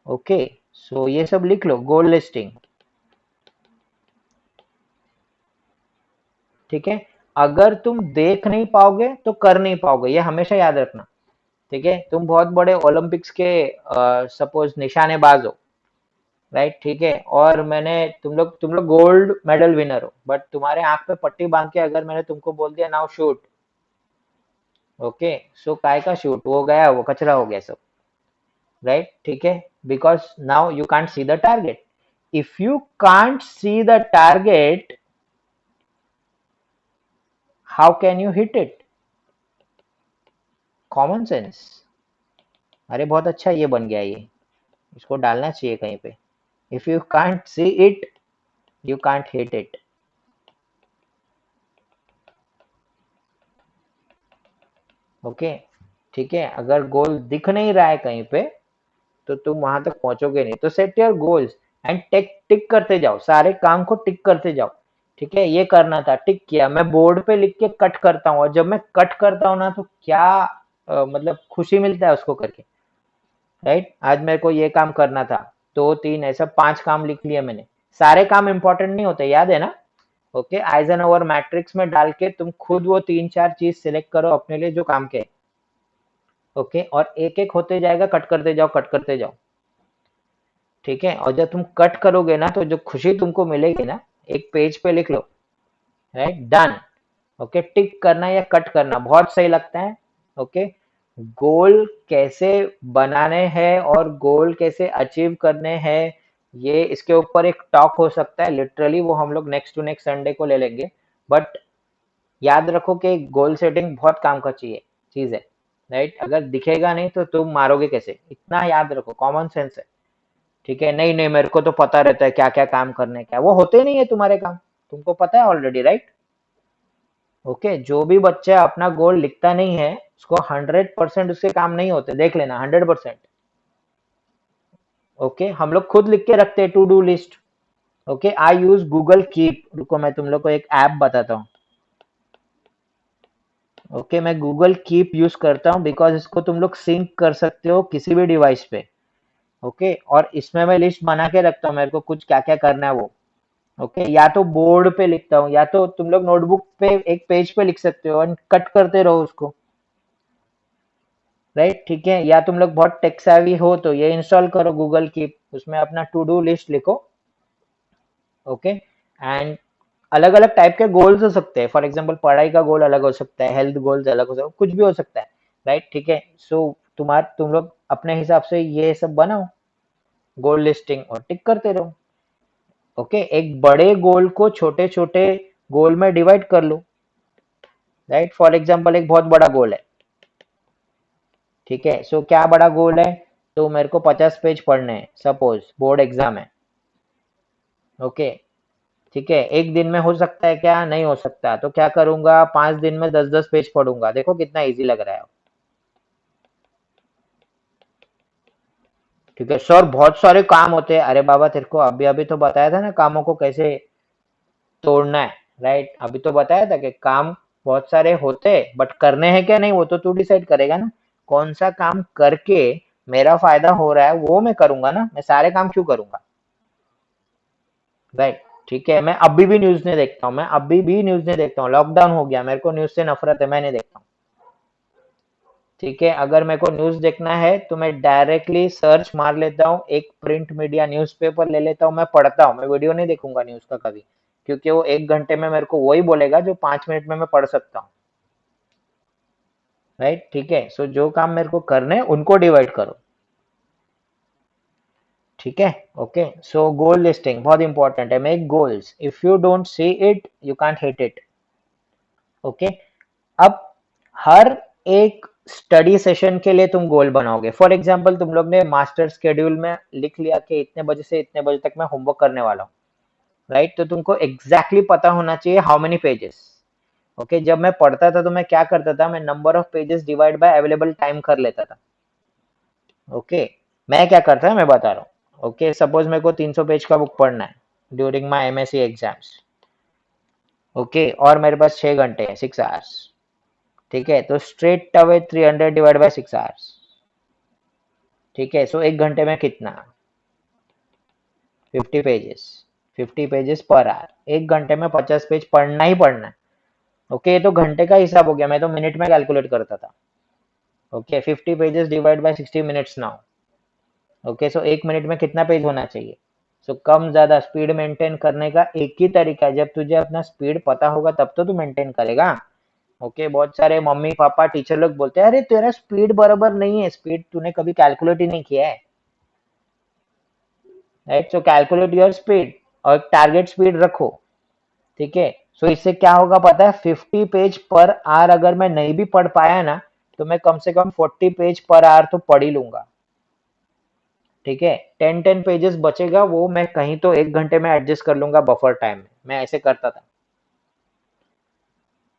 ओके, सो ये सब लिख लो, गोल लिस्टिंग, ठीक है। अगर तुम देख नहीं पाओगे तो कर नहीं पाओगे, ये हमेशा याद रखना। ठीक है, तुम बहुत बड़े ओलंपिक्स के सपोज निशानेबाज हो, राइट, ठीक है, और मैंने तुम लोग गोल्ड मेडल विनर हो, बट तुम्हारे आंख पे पट्टी बांध के अगर मैंने तुमको बोल दिया नाउ शूट, ओके, सो काय का शूट, वो गया, वो कचरा हो गया सब, राइट, ठीक है, because now you can't see the target. If you can't see the target, how can you hit it? Common sense. अरे बहुत अच्छा ये बन गया, ये इसको डालना चाहिए कहीं पे। If you can't see it, you can't hit it. Okay, ठीक है, अगर गोल दिख नहीं रहा है कहीं पे तो तुम वहां तक पहुंचोगे नहीं। तो set your goals and tick tick करते जाओ, सारे काम को टिक करते जाओ। ठीक है, ये करना था, टिक किया। मैं बोर्ड पे लिख के कट करता हूँ, और जब मैं कट करता हूँ ना तो क्या मतलब खुशी मिलता है उसको करके, राइट। आज मेरे को ये काम करना था, दो तीन ऐसा 5 काम लिख लिए मैंने। सारे काम इंपॉर्टेंट नहीं होते, याद है ना? ओके, आइजनहोवर मैट्रिक्स में डाल के तुम खुद वो 3-4 चीज सिलेक्ट करो अपने लिए जो काम के। ओके, और एक एक होते जाएगा, कट करते जाओ, कट करते जाओ। ठीक है, और जब तुम कट करोगे ना तो जो खुशी तुमको मिलेगी ना, एक पेज पे लिख लो, राइट, डन। ओके, टिक करना या कट करना बहुत सही लगता है। ओके, गोल कैसे बनाने हैं और गोल कैसे अचीव करने हैं, ये इसके ऊपर एक टॉक हो सकता है लिटरली, वो हम लोग नेक्स्ट टू नेक्स्ट संडे को ले लेंगे। बट याद रखो कि गोल सेटिंग बहुत काम का चाहिए चीज है, राइट। अगर दिखेगा नहीं तो तुम मारोगे कैसे, इतना याद रखो, कॉमन सेंस है। ठीक है, नहीं नहीं मेरे को तो पता रहता है क्या क्या काम करने का, वो होते नहीं है तुम्हारे काम, तुमको पता है ऑलरेडी, राइट। ओके, जो भी बच्चा अपना गोल लिखता नहीं है, उसको 100% उसके काम नहीं होते, देख लेना, 100%। ओके, हम लोग खुद लिख के रखते हैं to do list. Okay, I use Google Keep, रुको मैं तुम लोग को एक ऐप बताता हूँ। ओके, मैं गूगल कीप यूज करता हूँ बिकॉज इसको तुम लोग सिंक कर सकते हो किसी भी डिवाइस पे। ओके, और इसमें मैं लिस्ट बना के रखता हूँ, मेरे को कुछ क्या क्या करना है वो। ओके, या तो बोर्ड पे लिखता हूँ, या तो तुम लोग नोटबुक पे एक पेज पे लिख सकते हो, एंड कट करते रहो उसको, राइट, ठीक है। या तुम लोग बहुत टेक savvy हो तो ये इंस्टॉल करो गूगल कीप, उसमें अपना टू डू लिस्ट लिखो। ओके, एंड अलग अलग टाइप के गोल्स हो सकते हैं, फॉर एग्जांपल पढ़ाई का गोल अलग हो सकता है, हेल्थ गोल्स अलग हो सकता है, कुछ भी हो सकता है, राइट, ठीक है। सो तुम लोग अपने हिसाब से ये सब बनाओ, गोल लिस्टिंग, और टिक करते रहो। ओके, एक बड़े गोल को छोटे छोटे गोल में डिवाइड कर लो, राइट। फॉर एग्जांपल एक बहुत बड़ा गोल है, ठीक है, सो क्या बड़ा गोल है, तो मेरे को 50 पेज पढ़ने हैं, सपोज बोर्ड एग्जाम है। ओके, ठीक है, एक दिन में हो सकता है क्या, नहीं हो सकता, तो क्या करूंगा, 5 दिन में 10-10 पेज पढ़ूंगा, देखो कितना इजी लग रहा है। ठीक है सर, बहुत सारे काम होते हैं, अरे बाबा तेरे को अभी अभी तो बताया था ना कामों को कैसे तोड़ना है, राइट। अभी तो बताया था कि काम बहुत सारे होते हैं, बट करने हैं क्या नहीं वो तो तू डिसाइड करेगा ना। कौन सा काम करके मेरा फायदा हो रहा है वो मैं करूंगा ना, मैं सारे काम क्यों करूंगा, राइट। ठीक है, मैं अभी भी न्यूज नहीं देखता हूँ, मैं अभी भी न्यूज नहीं देखता हूँ, लॉकडाउन हो गया, मेरे को न्यूज से नफरत है, मैं नहीं देखता हूँ। ठीक है, अगर मेरे को न्यूज देखना है तो मैं डायरेक्टली सर्च मार लेता हूँ, एक प्रिंट मीडिया न्यूज़पेपर ले लेता हूँ, मैं पढ़ता हूँ, मैं वीडियो नहीं देखूंगा न्यूज का कभी, क्योंकि वो 1 घंटे में मेरे को वही बोलेगा जो 5 मिनट में मैं पढ़ सकता हूँ, राइट, ठीक है। सो जो काम मेरे को करने हैं उनको डिवाइड करो, ठीक है। ओके, सो गोल लिस्टिंग बहुत इंपॉर्टेंट है, make goals, if you don't see it you can't hit it. Okay, अब हर एक स्टडी सेशन के लिए तुम गोल बनाओगे। फॉर एग्जांपल तुम लोग ने मास्टर शेड्यूल में लिख लिया कि इतने बजे से इतने बजे तक मैं होमवर्क करने वाला हूँ, राइट, तो तुमको एग्जैक्टली पता होना चाहिए हाउ मेनी पेजेस। ओके, जब मैं पढ़ता था तो मैं क्या करता था, मैं number of pages divide by available time कर लेता था। ओके, मैं क्या करता है मैं बता रहा हूँ। ओके, सपोज मेरे को 300 पेज का बुक पढ़ना है during my MSc exams. Okay, और मेरे पास 6 घंटे है, 6 आवर्स। ठीक है, तो straight away 300 divide by 6 hours. ठीक है, सो 1 घंटे में कितना, 50 पेजेस, 50 पेजेस पर आवर, 1 घंटे में 50 पेज पढ़ना ही पढ़ना है। ओके, ये तो घंटे का हिसाब हो गया, मैं तो मिनट में कैलकुलेट करता था। Okay, 50 pages divide by 60 minutes now. Okay, so 1 minute में कितना पेज होना चाहिए? सो कम ज्यादा स्पीड मेंटेन करने का एक ही तरीका है, जब तुझे अपना स्पीड पता होगा तब तो तू मेंटेन करेगा। ओके, बहुत सारे मम्मी पापा टीचर लोग बोलते हैं अरे तेरा स्पीड बराबर नहीं है, स्पीड तूने कभी कैलकुलेट ही नहीं किया है। Right, so calculate your speed और टारगेट स्पीड रखो। ठीक है, सो इससे क्या होगा पता है, 50 पेज पर आवर अगर मैं नहीं भी पढ़ पाया ना, तो मैं कम से कम 40 पेज पर आवर तो पढ़ ही लूंगा। ठीक है, 10 पेजेस बचेगा, वो मैं कहीं तो 1 घंटे में एडजस्ट कर लूंगा बफर टाइम में, मैं ऐसे करता था।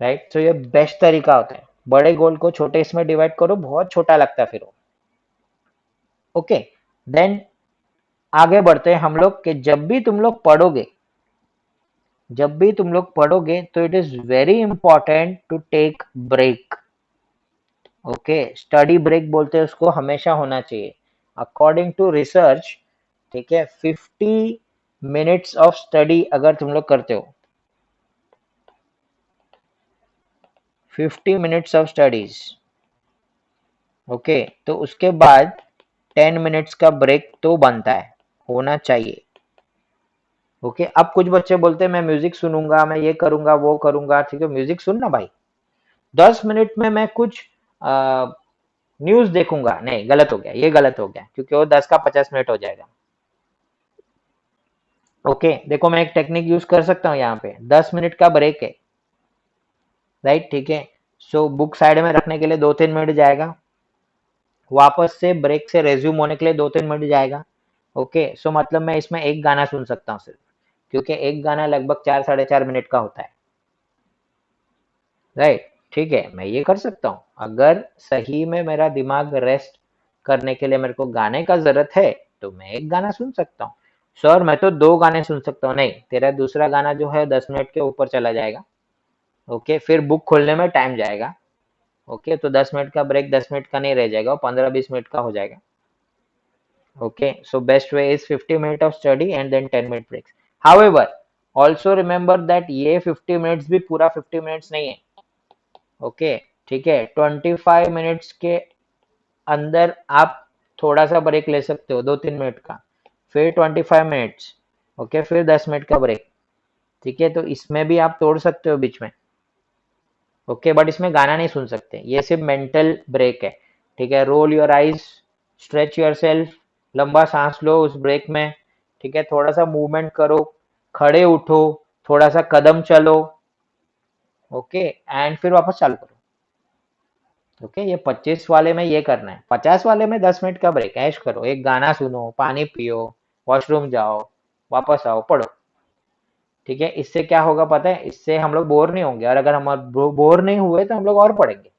राइट, तो ये बेस्ट तरीका होता है, बड़े गोल को छोटे इसमें डिवाइड करो, बहुत छोटा लगता है फिर वो। ओके, देन आगे बढ़ते हैं हम लोग कि जब भी तुम लोग पढ़ोगे तो it is very important to take break. Okay, study break बोलते हैं उसको, हमेशा होना चाहिए अकॉर्डिंग टू रिसर्च। ठीक है, 50 मिनट्स ऑफ स्टडी अगर तुम लोग करते हो, 50 मिनट्स ऑफ स्टडीज, ओके, तो उसके बाद 10 मिनट्स का ब्रेक तो बनता है, होना चाहिए। ओके, अब कुछ बच्चे बोलते हैं मैं म्यूजिक सुनूंगा, मैं ये करूंगा वो करूंगा। ठीक है, म्यूजिक सुनना भाई, 10 मिनट में मैं कुछ न्यूज देखूंगा, नहीं गलत हो गया, ये गलत हो गया, क्योंकि वो 10 का 50 मिनट हो जाएगा। ओके, देखो मैं एक टेक्निक यूज कर सकता हूँ, यहाँ पे 10 मिनट का ब्रेक है। राइट, ठीक है, सो बुक साइड में रखने के लिए 2-3 मिनट जाएगा, वापस से ब्रेक से रेज्यूम होने के लिए 2-3 मिनट जाएगा। ओके, सो मतलब मैं इसमें एक गाना सुन सकता हूँ सिर्फ, क्योंकि एक गाना लगभग 4-4.5 मिनट का होता है। राइट, ठीक है, मैं ये कर सकता हूँ, अगर सही में मेरा दिमाग रेस्ट करने के लिए मेरे को गाने का जरूरत है, तो मैं एक गाना सुन सकता हूँ। सर मैं तो 2 गाने सुन सकता हूँ, नहीं, तेरा दूसरा गाना जो है 10 मिनट के ऊपर चला जाएगा। ओके, फिर बुक खोलने में टाइम जाएगा। ओके, तो 10 मिनट का ब्रेक 10 मिनट का नहीं रह जाएगा, वो 15-20 मिनट का हो जाएगा। Okay, so best way is 50 minutes of study and then 10 minute breaks. However, also remember that ये 50 मिनट्स भी पूरा 50 मिनट्स नहीं है। ओके, ठीक है, 25 मिनट्स के अंदर आप थोड़ा सा ब्रेक ले सकते हो, 2-3 मिनट का, फिर 25 मिनट्स। ओके, फिर 10 मिनट का ब्रेक। ठीक है, तो इसमें भी आप तोड़ सकते हो बीच में। ओके, बट इसमें गाना नहीं सुन सकते, ये सिर्फ मेंटल ब्रेक है। ठीक है, roll your eyes, stretch yourself, लंबा सांस लो उस ब्रेक में। ठीक है, थोड़ा सा मूवमेंट करो, खड़े उठो, थोड़ा सा कदम चलो। ओके, एंड फिर वापस चालू करो। ओके, ये 25 वाले में ये करना है, 50 वाले में 10 मिनट का ब्रेक, ऐश करो, एक गाना सुनो, पानी पियो, वॉशरूम जाओ, वापस आओ, पढ़ो। ठीक है, इससे क्या होगा पता है, इससे हम लोग बोर नहीं होंगे, और अगर हम बोर नहीं हुए तो हम लोग और पढ़ेंगे।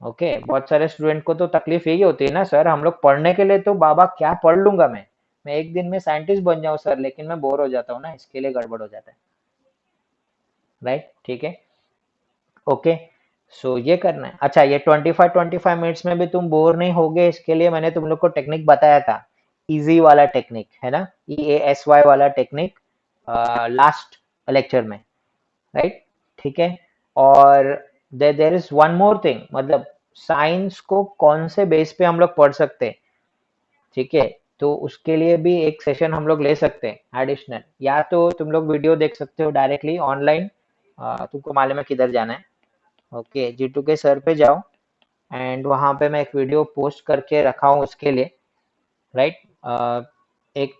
ओके, बहुत सारे स्टूडेंट को तो तकलीफ यही होती है ना, सर हम लोग पढ़ने के लिए तो बाबा क्या पढ़ लूंगा मैं एक दिन में साइंटिस्ट बन जाऊं सर, लेकिन मैं बोर हो जाता हूँ ना, इसके लिए गड़बड़ हो जाता है। राइट, ठीक है, ओके, सो ये करना है। अच्छा, ये 25 मिनट्स में भी तुम बोर नहीं होगे, इसके लिए मैंने तुम लोग को टेक्निक बताया था, इजी वाला टेक्निक है ना, EASY वाला टेक्निक, लास्ट लेक्चर में। राइट, ठीक है, और there is one more thing, मतलब साइंस को कौन से बेस पे हम लोग पढ़ सकते हैं। ठीक है, तो उसके लिए भी एक सेशन हम लोग ले सकते हैं एडिशनल, या तो तुम लोग वीडियो देख सकते हो डायरेक्टली ऑनलाइन, तुमको मालूम है किधर जाना है। ओके, G2 के सर पे जाओ, एंड वहां पे मैं एक वीडियो पोस्ट करके रखा हूँ उसके लिए। राइट, एक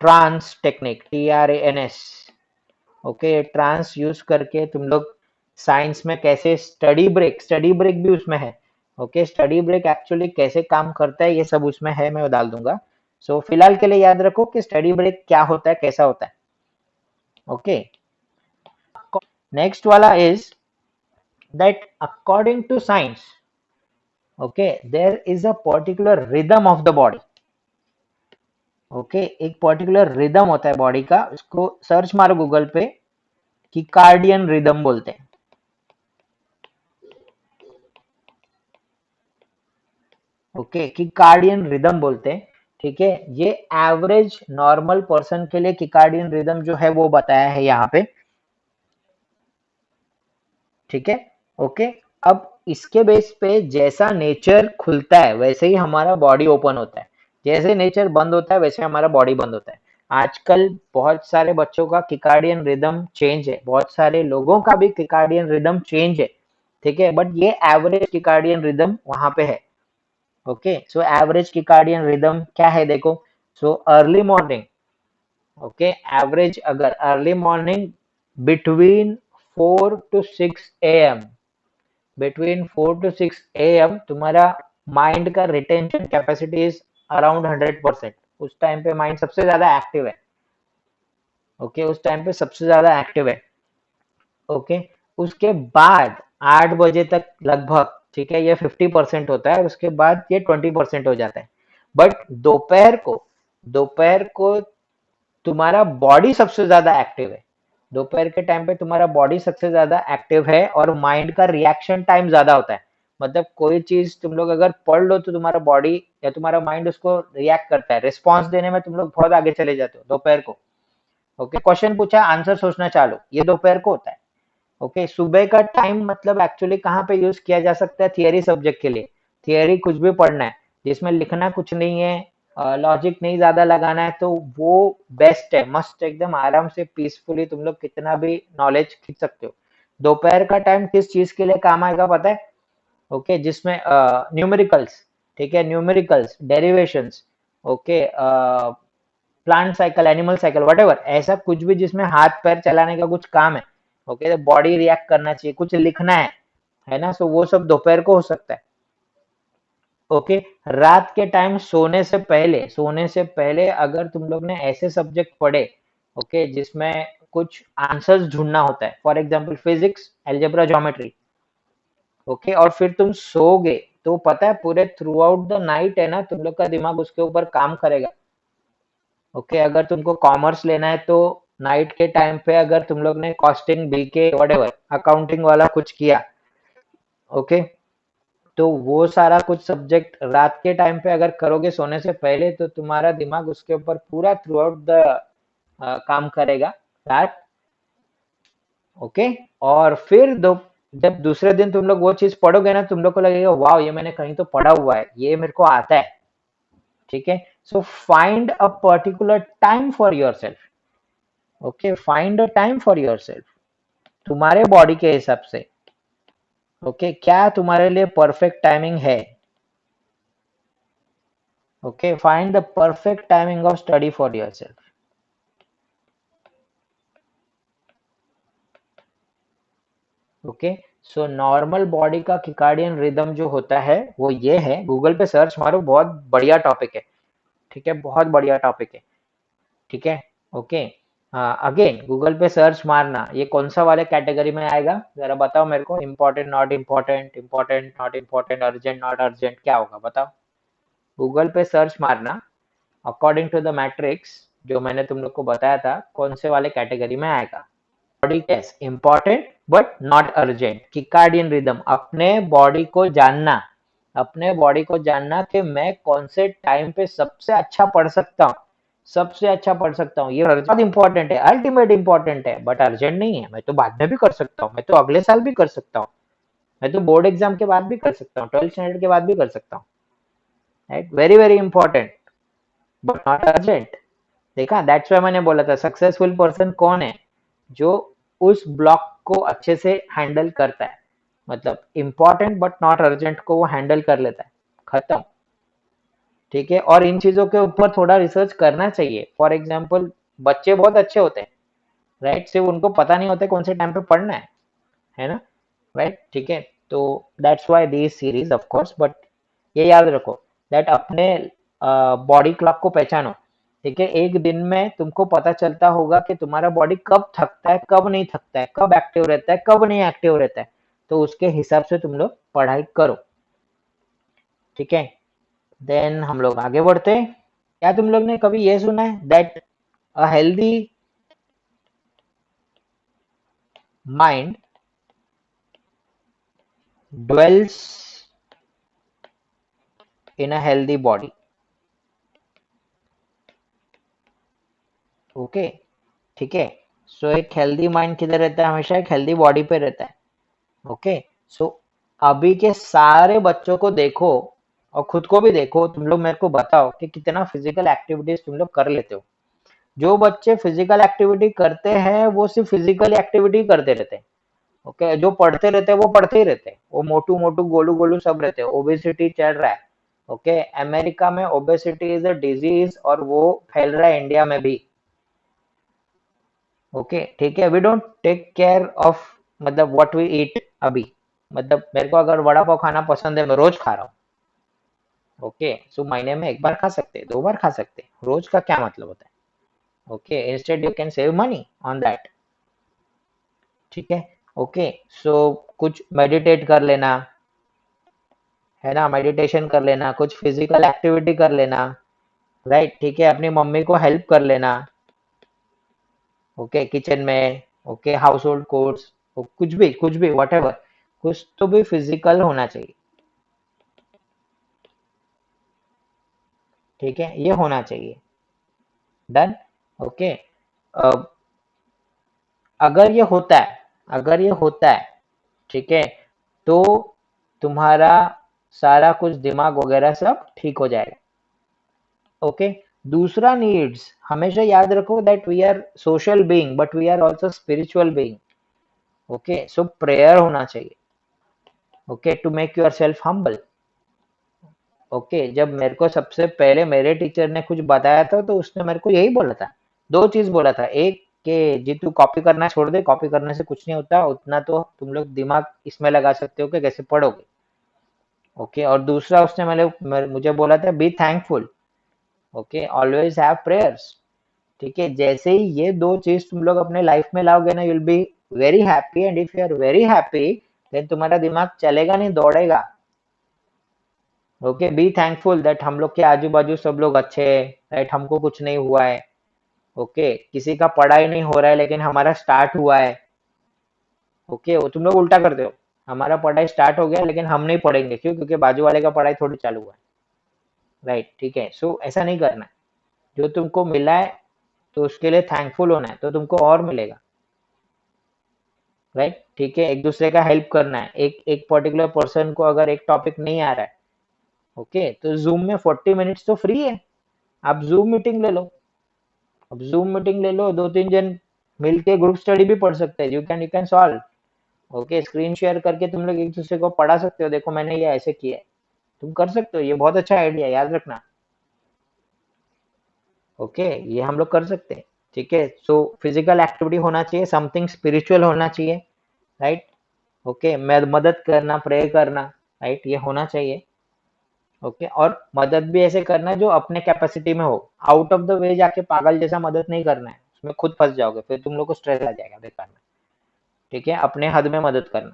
trans technique, TRANS। Okay, trans use करके तुम लोग साइंस में कैसे स्टडी ब्रेक भी उसमें है। ओके, स्टडी ब्रेक एक्चुअली कैसे काम करता है ये सब उसमें है, मैं वो डाल दूंगा। सो फिलहाल के लिए याद रखो कि स्टडी ब्रेक क्या होता है, कैसा होता है। ओके, नेक्स्ट वाला is that according to science, okay, there is a particular rhythm of the body. Okay, एक पर्टिकुलर रिदम होता है बॉडी का, उसको सर्च मारो गूगल पे कि कार्डियन रिदम बोलते हैं। ओके, कि कार्डियन रिदम बोलते हैं। ठीक है, ये एवरेज नॉर्मल पर्सन के लिए किकार्डियन रिदम जो है वो बताया है यहाँ पे। ठीक है, ओके। अब इसके बेस पे जैसा नेचर खुलता है वैसे ही हमारा बॉडी ओपन होता है, जैसे नेचर बंद होता है वैसे हमारा बॉडी बंद होता है। आजकल बहुत सारे बच्चों का किकार्डियन रिदम चेंज है, बहुत सारे लोगों का भी किकार्डियन रिदम चेंज है, ठीक है, बट ये एवरेज किकार्डियन रिदम वहां पे है। Okay, so average circadian rhythm क्या है देखो। So early morning, okay, average अगर early morning between 4 to 6 AM, between 4 to 6 AM तुम्हारा माइंड का रिटेंशन कैपेसिटी इज अराउंड 100%। उस टाइम पे माइंड सबसे ज्यादा एक्टिव है। ओके, उस टाइम पे सबसे ज्यादा एक्टिव है। ओके, उसके बाद 8 बजे तक लगभग, ठीक है, ये 50% होता है, उसके बाद ये 20% हो जाता है। बट दोपहर को तुम्हारा बॉडी सबसे ज्यादा एक्टिव है। दोपहर के टाइम पे तुम्हारा बॉडी सबसे ज्यादा एक्टिव है और माइंड का रिएक्शन टाइम ज्यादा होता है। मतलब कोई चीज तुम लोग अगर पढ़ लो तो तुम्हारा बॉडी या तुम्हारा माइंड उसको रिएक्ट करता है, रिस्पॉन्स देने में तुम लोग बहुत आगे चले जाते हो दोपहर को। ओके, क्वेश्चन पूछा, आंसर सोचना चालू, ये दोपहर को होता है। ओके, सुबह का टाइम मतलब एक्चुअली कहाँ पे यूज किया जा सकता है, थियरी सब्जेक्ट के लिए। थियरी कुछ भी पढ़ना है जिसमें लिखना कुछ नहीं है, लॉजिक नहीं ज्यादा लगाना है, तो वो बेस्ट है, मस्त, एकदम आराम से पीसफुली तुम लोग कितना भी नॉलेज खींच सकते हो। दोपहर का टाइम किस चीज के लिए काम आएगा पता है? ओके, जिसमें न्यूमेरिकल्स, ठीक है, numericals, derivations, okay, plant cycle, animal cycle, whatever, ऐसा कुछ भी जिसमें हाथ पैर चलाने का कुछ काम है, ओके, तो बॉडी रिएक्ट करना चाहिए, कुछ लिखना है ना, सो वो सब दोपहर को हो सकता है। ओके, रात के टाइम सोने से पहले अगर तुम लोग ने ऐसे सब्जेक्ट पढ़े, ओके, जिसमें कुछ आंसर्स ढूंढना होता है, for example physics, algebra, geometry, okay, और फिर तुम सोओगे, तो पता है पूरे थ्रू आउट द नाइट है ना, तुम लोग का दिमाग उसके ऊपर काम करेगा। ओके, अगर तुमको कॉमर्स लेना है तो नाइट के टाइम पे अगर तुम लोग ने कॉस्टिंग, बीके, व्हाटएवर, अकाउंटिंग वाला कुछ किया, ओके, तो वो सारा कुछ सब्जेक्ट रात के टाइम पे अगर करोगे सोने से पहले, तो तुम्हारा दिमाग उसके ऊपर पूरा थ्रू आउट द काम करेगा रात। ओके, और फिर जब दूसरे दिन तुम लोग वो चीज पढ़ोगे ना, तुम लोग को लगेगा वाह, ये मैंने कहीं तो पढ़ा हुआ है, ये मेरे को आता है। ठीक है, so find a particular time for your self. Okay, find a time for your self, तुम्हारे बॉडी के हिसाब से। ओके, क्या तुम्हारे लिए परफेक्ट टाइमिंग है? Okay, find the perfect timing of study for your self. Okay, so normal body का किकार्डियन रिदम जो होता है वो ये है, गूगल पे सर्च मारो, बहुत बढ़िया टॉपिक है। ठीक है, बहुत बढ़िया टॉपिक है। ठीक है, ओके, अगेन गूगल पे सर्च मारना, ये कौन सा वाले कैटेगरी में आएगा जरा बताओ मेरे को, important, not important, important, not important, urgent, not urgent, क्या होगा बताओ? गूगल पे सर्च मारना, अकॉर्डिंग टू द मैट्रिक्स जो मैंने तुम लोग को बताया था, कौन से वाले कैटेगरी में आएगा? Body test important but not urgent, circadian rhythm, अपने बॉडी को जानना, अपने बॉडी को जानना कि मैं कौन से टाइम पे सबसे अच्छा पढ़ सकता हूँ, सबसे अच्छा पढ़ सकता हूँ, ये बहुत इंपॉर्टेंट है, अल्टीमेट इंपॉर्टेंट है, बट अर्जेंट नहीं है, मैं तो बाद में भी कर सकता हूँ, मैं तो अगले साल भी कर सकता हूँ, मैं तो बोर्ड एग्जाम के बाद भी कर सकता हूँ, 12th स्टैंडर्ड के बाद भी कर सकता हूँ। Right, very very important but not urgent. देखा, दैट्स वाई मैंने बोला था सक्सेसफुल पर्सन कौन है, जो उस ब्लॉक को अच्छे से हैंडल करता है, मतलब इंपॉर्टेंट बट नॉट अर्जेंट को वो हैंडल कर लेता है, खत्म। ठीक है, और इन चीजों के ऊपर थोड़ा रिसर्च करना चाहिए। फॉर एग्जाम्पल, बच्चे बहुत अच्छे होते हैं, राइट, सिर्फ उनको पता नहीं होता कौन से टाइम पे पढ़ना है ना, राइट, ठीक है, तो that's why this series of course, but ये याद रखो दैट अपने बॉडी क्लॉक को पहचानो। ठीक है, एक दिन में तुमको पता चलता होगा कि तुम्हारा बॉडी कब थकता है, कब नहीं थकता है, कब एक्टिव रहता है, कब नहीं एक्टिव रहता है, तो उसके हिसाब से तुम लोग पढ़ाई करो। ठीक है, देन हम लोग आगे बढ़ते हैं। क्या तुम लोग ने कभी ये सुना है that a healthy mind dwells in a healthy body? Okay, ठीक है, सो एक हेल्दी माइंड किधर रहता है? हमेशा एक हेल्दी बॉडी पे रहता है। ओके, सो अभी के सारे बच्चों को देखो और खुद को भी देखो, तुम लोग मेरे को बताओ कि कितना फिजिकल एक्टिविटीज तुम लोग कर लेते हो। जो बच्चे फिजिकल एक्टिविटी करते हैं वो सिर्फ फिजिकल एक्टिविटी करते रहते हैं। ओके, जो पढ़ते रहते हैं वो पढ़ते ही रहते हैं, वो मोटू मोटू गोलू गोलू सब रहते हैं, ओबेसिटी चल रहा है। ओके, अमेरिका में ओबेसिटी इज अ डिजीज और वो फैल रहा है इंडिया में भी। ओके, ठीक है, we don't take care of, मतलब व्हाट वी ईट अभी। मतलब मेरे को अगर वड़ा पाव खाना पसंद है, मैं रोज खा रहा हूँ। ओके, सो महीने में एक बार खा सकते हैं, 2 बार खा सकते हैं, रोज का क्या मतलब होता है। Okay, instead you can save money on that. ठीक है। ओके, सो कुछ मेडिटेट कर लेना, है ना, मेडिटेशन कर लेना, कुछ फिजिकल एक्टिविटी कर लेना। राइट, ठीक है, अपनी मम्मी को हेल्प कर लेना। ओके, किचन में। ओके, हाउस होल्ड कोर्स, कुछ भी व्हाटएवर, कुछ तो भी फिजिकल होना चाहिए। ठीक है, ये होना चाहिए। डन। ओके, अब अगर ये होता है, अगर ये होता है, ठीक है, तो तुम्हारा सारा कुछ दिमाग वगैरह सब ठीक हो जाएगा। ओके, दूसरा नीड्स, हमेशा याद रखो that we are social being but we are also spiritual being. Okay, so prayer होना चाहिए। Okay, to make yourself humble. Okay, जब मेरे को सबसे पहले मेरे टीचर ने कुछ बताया था तो उसने मेरे को यही बोला था, दो चीज बोला था। एक, कि जी तू कॉपी करना छोड़ दे, कॉपी करने से कुछ नहीं होता, उतना तो तुम लोग दिमाग इसमें लगा सकते हो कि कैसे पढ़ोगे। ओके, और दूसरा उसने मुझे बोला था, be thankful. Okay, always have prayers. ठीक है, जैसे ही ये दो चीज तुम लोग अपने लाइफ में लाओगे ना, you'll be very happy, and if you are very happy then तुम्हारा दिमाग चलेगा नहीं, दौड़ेगा। ओके, बी थैंकफुल दैट हम लोग के आजू बाजू सब लोग अच्छे हैं, राइट, हमको कुछ नहीं हुआ है। ओके, किसी का पढ़ाई नहीं हो रहा है लेकिन हमारा स्टार्ट हुआ है। ओके, वो तुम लोग उल्टा करते हो, हमारा पढ़ाई स्टार्ट हो गया लेकिन हम नहीं पढ़ेंगे, क्यों? क्योंकि बाजू वाले का पढ़ाई थोड़ी चालू हुआ है। राइट, ठीक है, सो ऐसा नहीं करना है। जो तुमको मिला है तो उसके लिए थैंकफुल होना है, तो तुमको और मिलेगा। राइट, ठीक है, एक दूसरे का हेल्प करना है। एक एक पर्टिकुलर पर्सन को अगर एक टॉपिक नहीं आ रहा है, ओके, तो जूम में 40 मिनट्स तो फ्री है, आप जूम मीटिंग ले लो। अब जूम मीटिंग ले लो, दो तीन जन मिलके ग्रुप स्टडी भी पढ़ सकते हैं, you can solve. Okay, screen share करके तुम लोग एक दूसरे को पढ़ा सकते हो, देखो मैंने ये ऐसे किया है, तुम कर सकते हो, ये बहुत अच्छा आइडिया, याद रखना। ओके, ये हम लोग कर सकते हैं। ठीक है, सो फिजिकल एक्टिविटी होना चाहिए, समथिंग स्पिरिचुअल होना चाहिए। राइट, ओके, मैं मदद करना, प्रे करना, राइट, ये होना चाहिए। ओके, और मदद भी ऐसे करना जो अपने कैपेसिटी में हो, आउट ऑफ द वे जाके पागल जैसा मदद नहीं करना है, उसमें खुद फंस जाओगे, फिर तुम लोग को स्ट्रेस आ जाएगा बेकार में। ठीक है, अपने हद में मदद करना।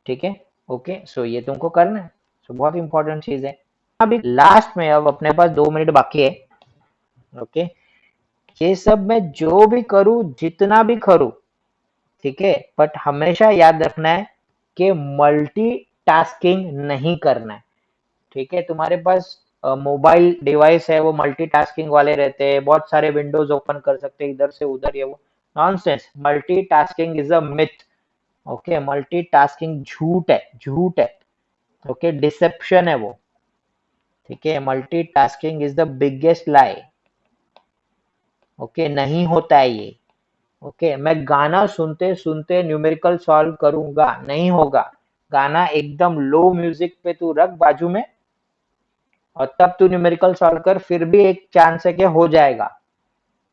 ठीक है, ओके, सो ये तुमको करना है, सो बहुत इंपॉर्टेंट चीज है। अभी लास्ट में, अब अपने पास 2 मिनट बाकी है। ओके, ये सब मैं जो भी करूँ, जितना भी करूँ, ठीक है, बट हमेशा याद रखना है कि मल्टीटास्किंग नहीं करना है। ठीक है, तुम्हारे पास मोबाइल डिवाइस है, वो मल्टीटास्किंग वाले रहते हैं, बहुत सारे विंडोज ओपन कर सकते हैं इधर से उधर, ये वो nonsense, multitasking is a myth. Okay, multitasking झूठ है, झूठ है। ओके, डिसेप्शन है वो। ठीक है, multitasking is the biggest lie. Okay, नहीं होता है ये। ओके, मैं गाना सुनते सुनते न्यूमेरिकल सॉल्व करूंगा, नहीं होगा। गाना एकदम लो म्यूजिक पे तू रख बाजू में, और तब तू न्यूमेरिकल सॉल्व कर, फिर भी एक चांस है कि हो जाएगा।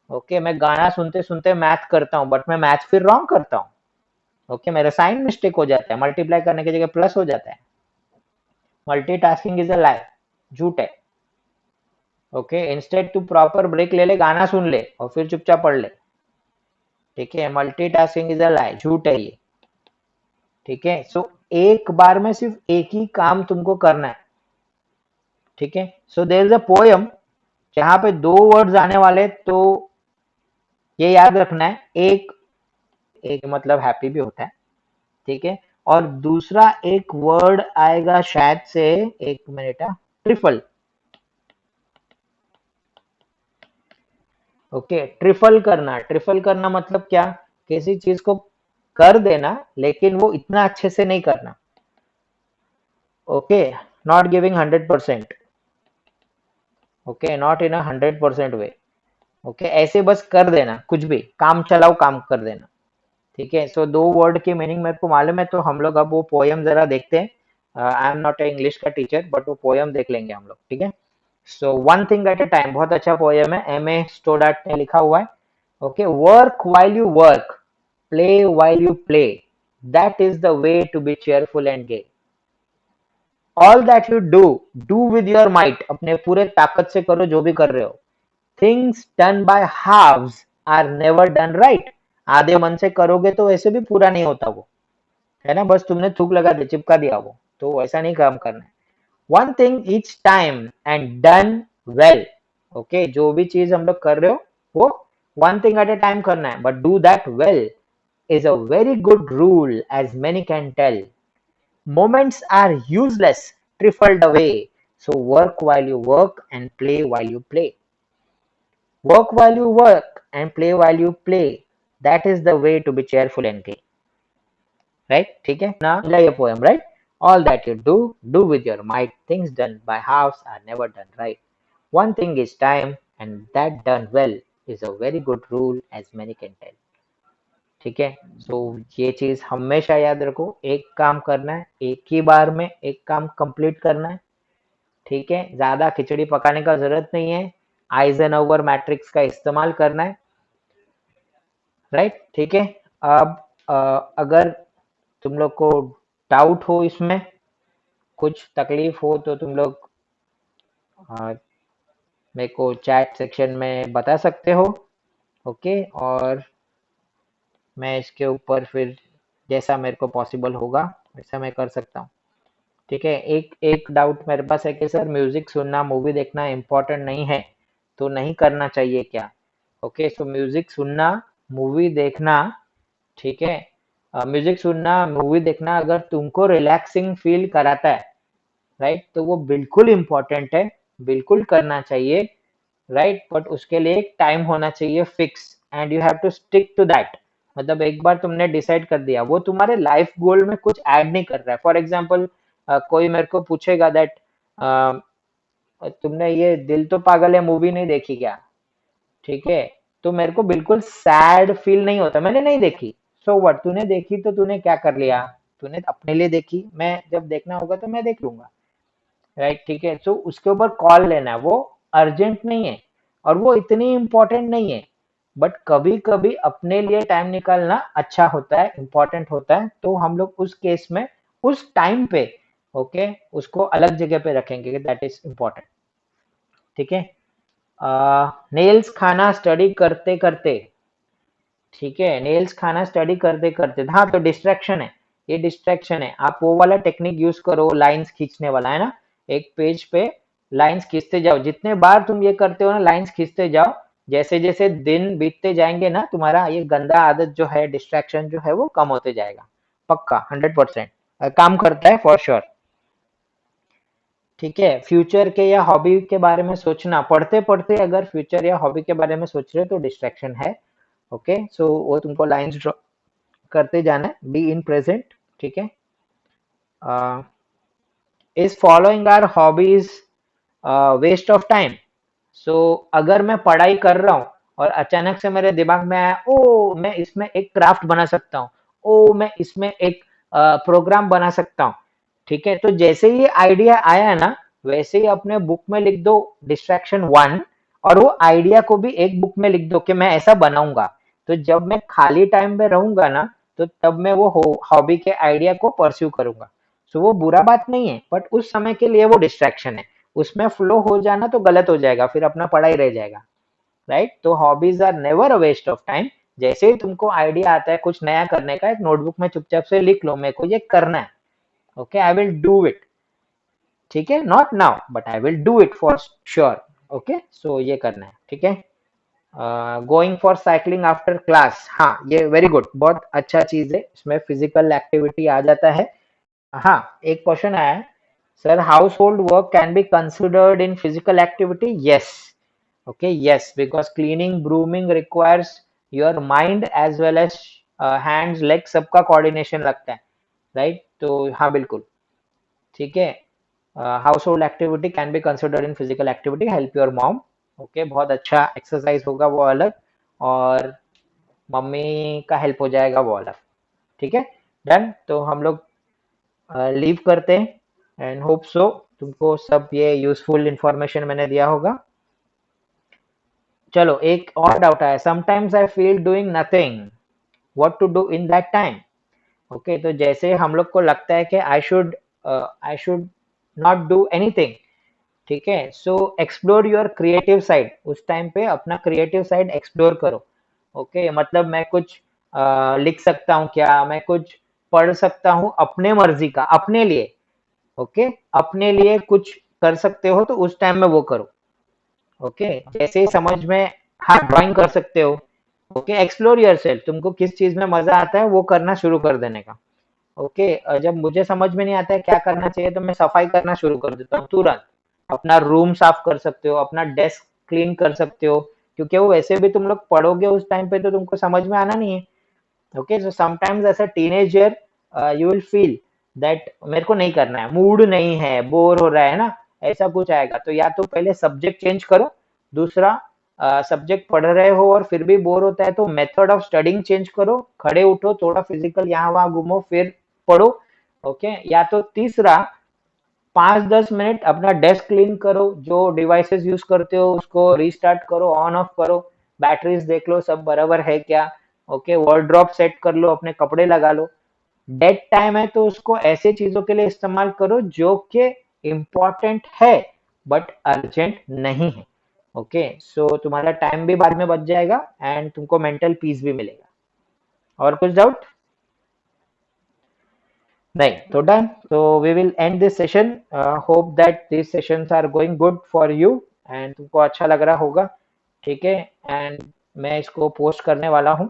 ओके, मैं गाना सुनते सुनते मैथ करता हूँ, बट मैं मैथ फिर रॉन्ग करता हूँ। ओके, मेरा साइन मिस्टेक हो जाता है, मल्टीप्लाई करने की जगह प्लस हो जाता है। मल्टीटास्किंग इज अ लाई, झूठ है। ओके, इंस्टेड तू प्रॉपर ब्रेक ले ले, गाना सुन ले और फिर चुपचाप पढ़ ले। ठीक है, मल्टीटास्किंग इज अ लाई, झूठ है ये। ठीक है, सो एक बार में सिर्फ एक ही काम तुमको करना है। ठीक है, so there is a poem, जहां पे दो वर्ड्स आने वाले, तो ये याद रखना है, एक, एक मतलब हैप्पी भी होता है। ठीक है, और दूसरा एक वर्ड आएगा शायद से, एक मिनट, ट्रिफल। ओके, ट्रिफल करना, ट्रिफल करना मतलब क्या? किसी चीज को कर देना, लेकिन वो इतना अच्छे से नहीं करना. Okay, not giving 100%. Okay, not in 100% way. Okay, ऐसे बस कर देना, कुछ भी काम चलाओ काम कर देना. ठीक है, सो दो वर्ड की मीनिंग मेरे को मालूम है, तो हम लोग अब वो पोयम जरा देखते हैं. I am not a English का टीचर, बट वो पोयम देख लेंगे हम लोग. ठीक है, so one thing at A time, बहुत अच्छा पोयम है, M.A. स्टोडार्ट ने लिखा हुआ है. Okay, work while you work, play while you play, that is the way to be cheerful and gay. All that you do with your might, अपने पूरे ताकत से करो जो भी कर रहे हो. Things done by halves are never done right. आधे मन से करोगे तो वैसे भी पूरा नहीं होता वो, है ना, बस तुमने थूक लगा दिया, चिपका दिया वो, तो ऐसा नहीं काम करना है. One thing each time and done well. Okay, जो भी चीज हम लोग कर रहे हो वो one thing at A time करना है, but do that well is a very good rule as many can tell. Moments are useless, trifled away. So work while you work and play while you play. Work while you work and play while you play. That is the way to be cheerful and gay. Right? ठीक है ना, मिला ये poem, right? All that you do with your might. Things done by halves are never done right. One thing is time, and that done well is a very good rule as many can tell. ठीक है, सो ये चीज हमेशा याद रखो, एक काम करना है, एक ही बार में एक काम कंप्लीट करना है. ठीक है, ज्यादा खिचड़ी पकाने का जरूरत नहीं है, आइजनहोवर मैट्रिक्स का इस्तेमाल करना है. राइट, ठीक है. अब अगर तुम लोग को डाउट हो इसमें, कुछ तकलीफ हो, तो तुम लोग अ, मेरे को चैट सेक्शन में बता सकते हो. ओके, और मैं इसके ऊपर फिर जैसा मेरे को पॉसिबल होगा वैसा मैं कर सकता हूँ. ठीक है, एक एक डाउट मेरे पास है कि सर म्यूजिक सुनना मूवी देखना इम्पोर्टेंट नहीं है, तो नहीं करना चाहिए क्या? ओके, सो म्यूजिक सुनना मूवी देखना, ठीक है, म्यूजिक सुनना मूवी देखना अगर तुमको रिलैक्सिंग फील कराता है, राइट, तो वो बिल्कुल इम्पोर्टेंट है, बिल्कुल करना चाहिए. राइट, बट उसके लिए एक टाइम होना चाहिए fix, and you have to stick to that. मतलब एक बार तुमने डिसाइड कर दिया, वो तुम्हारे लाइफ गोल में कुछ ऐड नहीं कर रहा है. फॉर एग्जाम्पल, कोई मेरे को पूछेगा दैट तुमने ये दिल तो पागल है मूवी नहीं देखी क्या? ठीक है, तो मेरे को बिल्कुल सैड फील नहीं होता, मैंने नहीं देखी. सो व्हाट, तूने देखी तो तूने क्या कर लिया? तूने अपने लिए देखी, मैं जब देखना होगा तो मैं देख लूंगा. राइट, ठीक है, तो उसके ऊपर कॉल लेना है, वो अर्जेंट नहीं है और वो इतनी इम्पोर्टेंट नहीं है, बट कभी कभी अपने लिए टाइम निकालना अच्छा होता है, इम्पोर्टेंट होता है, तो हम लोग उस केस में उस टाइम पे, ओके, उसको अलग जगह पे रखेंगे, दैट इज इम्पोर्टेंट. ठीक है, नेल्स खाना स्टडी करते करते. ठीक है, नेल्स खाना स्टडी करते करते, हाँ, तो डिस्ट्रैक्शन है, ये डिस्ट्रैक्शन है. आप वो वाला टेक्निक यूज करो, लाइंस खींचने वाला, है ना, एक पेज पे लाइंस खींचते जाओ, जितने बार तुम ये करते हो ना, लाइंस खींचते जाओ, जैसे जैसे दिन बीतते जाएंगे ना, तुम्हारा ये गंदा आदत जो है, डिस्ट्रैक्शन जो है, वो कम होते जाएगा. पक्का 100% काम करता है फॉर श्योर. ठीक है, फ्यूचर के या हॉबी के बारे में सोचना, पढ़ते पढ़ते अगर फ्यूचर या हॉबी के बारे में सोच रहे हो तो डिस्ट्रैक्शन है. ओके, सो वो तुमको लाइंस ड्रॉ करते जाना है, बी इन प्रेजेंट. ठीक है, is following our hobbies waste of time. So अगर मैं पढ़ाई कर रहा हूँ और अचानक से मेरे दिमाग में आया, ओ मैं इसमें एक क्राफ्ट बना सकता हूँ, ओ मैं इसमें एक प्रोग्राम बना सकता हूँ. ठीक है, तो जैसे ही आइडिया आया ना, वैसे ही अपने बुक में लिख दो डिस्ट्रैक्शन 1, और वो आइडिया को भी एक बुक में लिख दो कि मैं ऐसा बनाऊंगा. तो जब मैं खाली टाइम में रहूंगा ना, तो तब मैं वो हॉबी के आइडिया को परस्यू करूंगा. सो वो बुरा बात नहीं है, बट उस समय के लिए वो डिस्ट्रैक्शन है. उसमें फ्लो हो जाना तो गलत हो जाएगा, फिर अपना पढ़ाई रह जाएगा. राइट, तो hobbies are never a waste of time. जैसे ही तुमको आइडिया आता है कुछ नया करने का, एक नोटबुक में चुपचाप से लिख लो, मेरे को ये करना है. Okay, I will do it. ठीक है, not now but I will do it for sure. Okay, so ये करना है. ठीक है, going for cycling after class, हाँ ये वेरी गुड, बहुत अच्छा चीज है, इसमें फिजिकल एक्टिविटी आ जाता है. हाँ, एक क्वेश्चन आया है, sir house hold work can be considered in physical activity? Yes. Okay, yes, because cleaning, brooming requires your mind as well as hands leg सबका कोऑर्डिनेशन लगता है, राइट? तो हाँ बिल्कुल, ठीक है। House hold activity can be considered in physical activity, help your mom. Okay, बहुत अच्छा एक्सरसाइज होगा वो अलग, और मम्मी का हेल्प हो जाएगा वो अलग, ठीक है। डन, तो हम लोग लीव करते हैं एंड होप सो तुमको सब ये यूजफुल इंफॉर्मेशन मैंने दिया होगा। चलो एक और डाउट आया, sometimes I feel doing nothing, what to do in that time. Okay, तो जैसे हम लोग को लगता है कि I should not do anything, ठीक है। So explore your creative side, उस टाइम पे अपना क्रिएटिव साइड एक्सप्लोर करो। ओके, मतलब मैं कुछ लिख सकता हूँ क्या, मैं कुछ पढ़ सकता हूँ अपने मर्जी का, अपने लिए। ओके, अपने लिए कुछ कर सकते हो तो उस टाइम में वो करो। ओके, जैसे ही समझ में, हाँ ड्राइंग कर सकते हो। ओके, एक्सप्लोर योरसेल्फ, तुमको किस चीज में मजा आता है वो करना शुरू कर देने का। ओके, जब मुझे समझ में नहीं आता है क्या करना चाहिए तो मैं सफाई करना शुरू कर देता हूँ तुरंत। अपना रूम साफ कर सकते हो, अपना डेस्क क्लीन कर सकते हो, क्योंकि वो वैसे भी तुम लोग पढ़ोगे उस टाइम पे तो तुमको समझ में आना नहीं है। Okay, so sometimes as a teenager you will feel that मेरे को नहीं करना है, मूड नहीं है, बोर हो रहा है ना, ऐसा कुछ आएगा। तो या तो पहले सब्जेक्ट चेंज करो, दूसरा सब्जेक्ट पढ़ रहे हो और फिर भी बोर होता है तो मेथड ऑफ स्टडिंग चेंज करो, खड़े उठो, थोड़ा फिजिकल यहाँ वहां घूमो फिर पढ़ो। ओके, या तो तीसरा 5-10 मिनट अपना डेस्क क्लीन करो, जो डिवाइसेस यूज करते हो उसको रीस्टार्ट करो, ऑन ऑफ करो, बैटरीज देख लो सब बराबर है क्या। ओके, वार्डरोब सेट कर लो, अपने कपड़े लगा लो। डेड टाइम है तो उसको ऐसे चीजों के लिए इस्तेमाल करो जो कि इम्पोर्टेंट है बट अर्जेंट नहीं है। ओके, सो तुम्हारा टाइम भी बाद में बच जाएगा एंड तुमको मेंटल पीस भी मिलेगा। और कुछ डाउट? नहीं तो डन, तो we will end this session. Hope that this sessions are going good for you and तुमको अच्छा लग रहा होगा, ठीक है। एंड मैं इसको पोस्ट करने वाला हूँ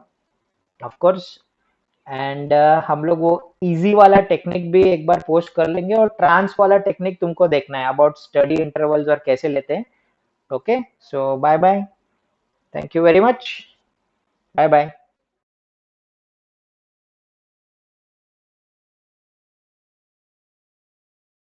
ऑफ कोर्स, एंड हम लोग वो इजी वाला टेक्निक भी एक बार पोस्ट कर लेंगे, और ट्रांस वाला टेक्निक तुमको देखना है, अबाउट स्टडी इंटरवल्स और कैसे लेते हैं। Okay, so bye bye, thank you very much, bye bye.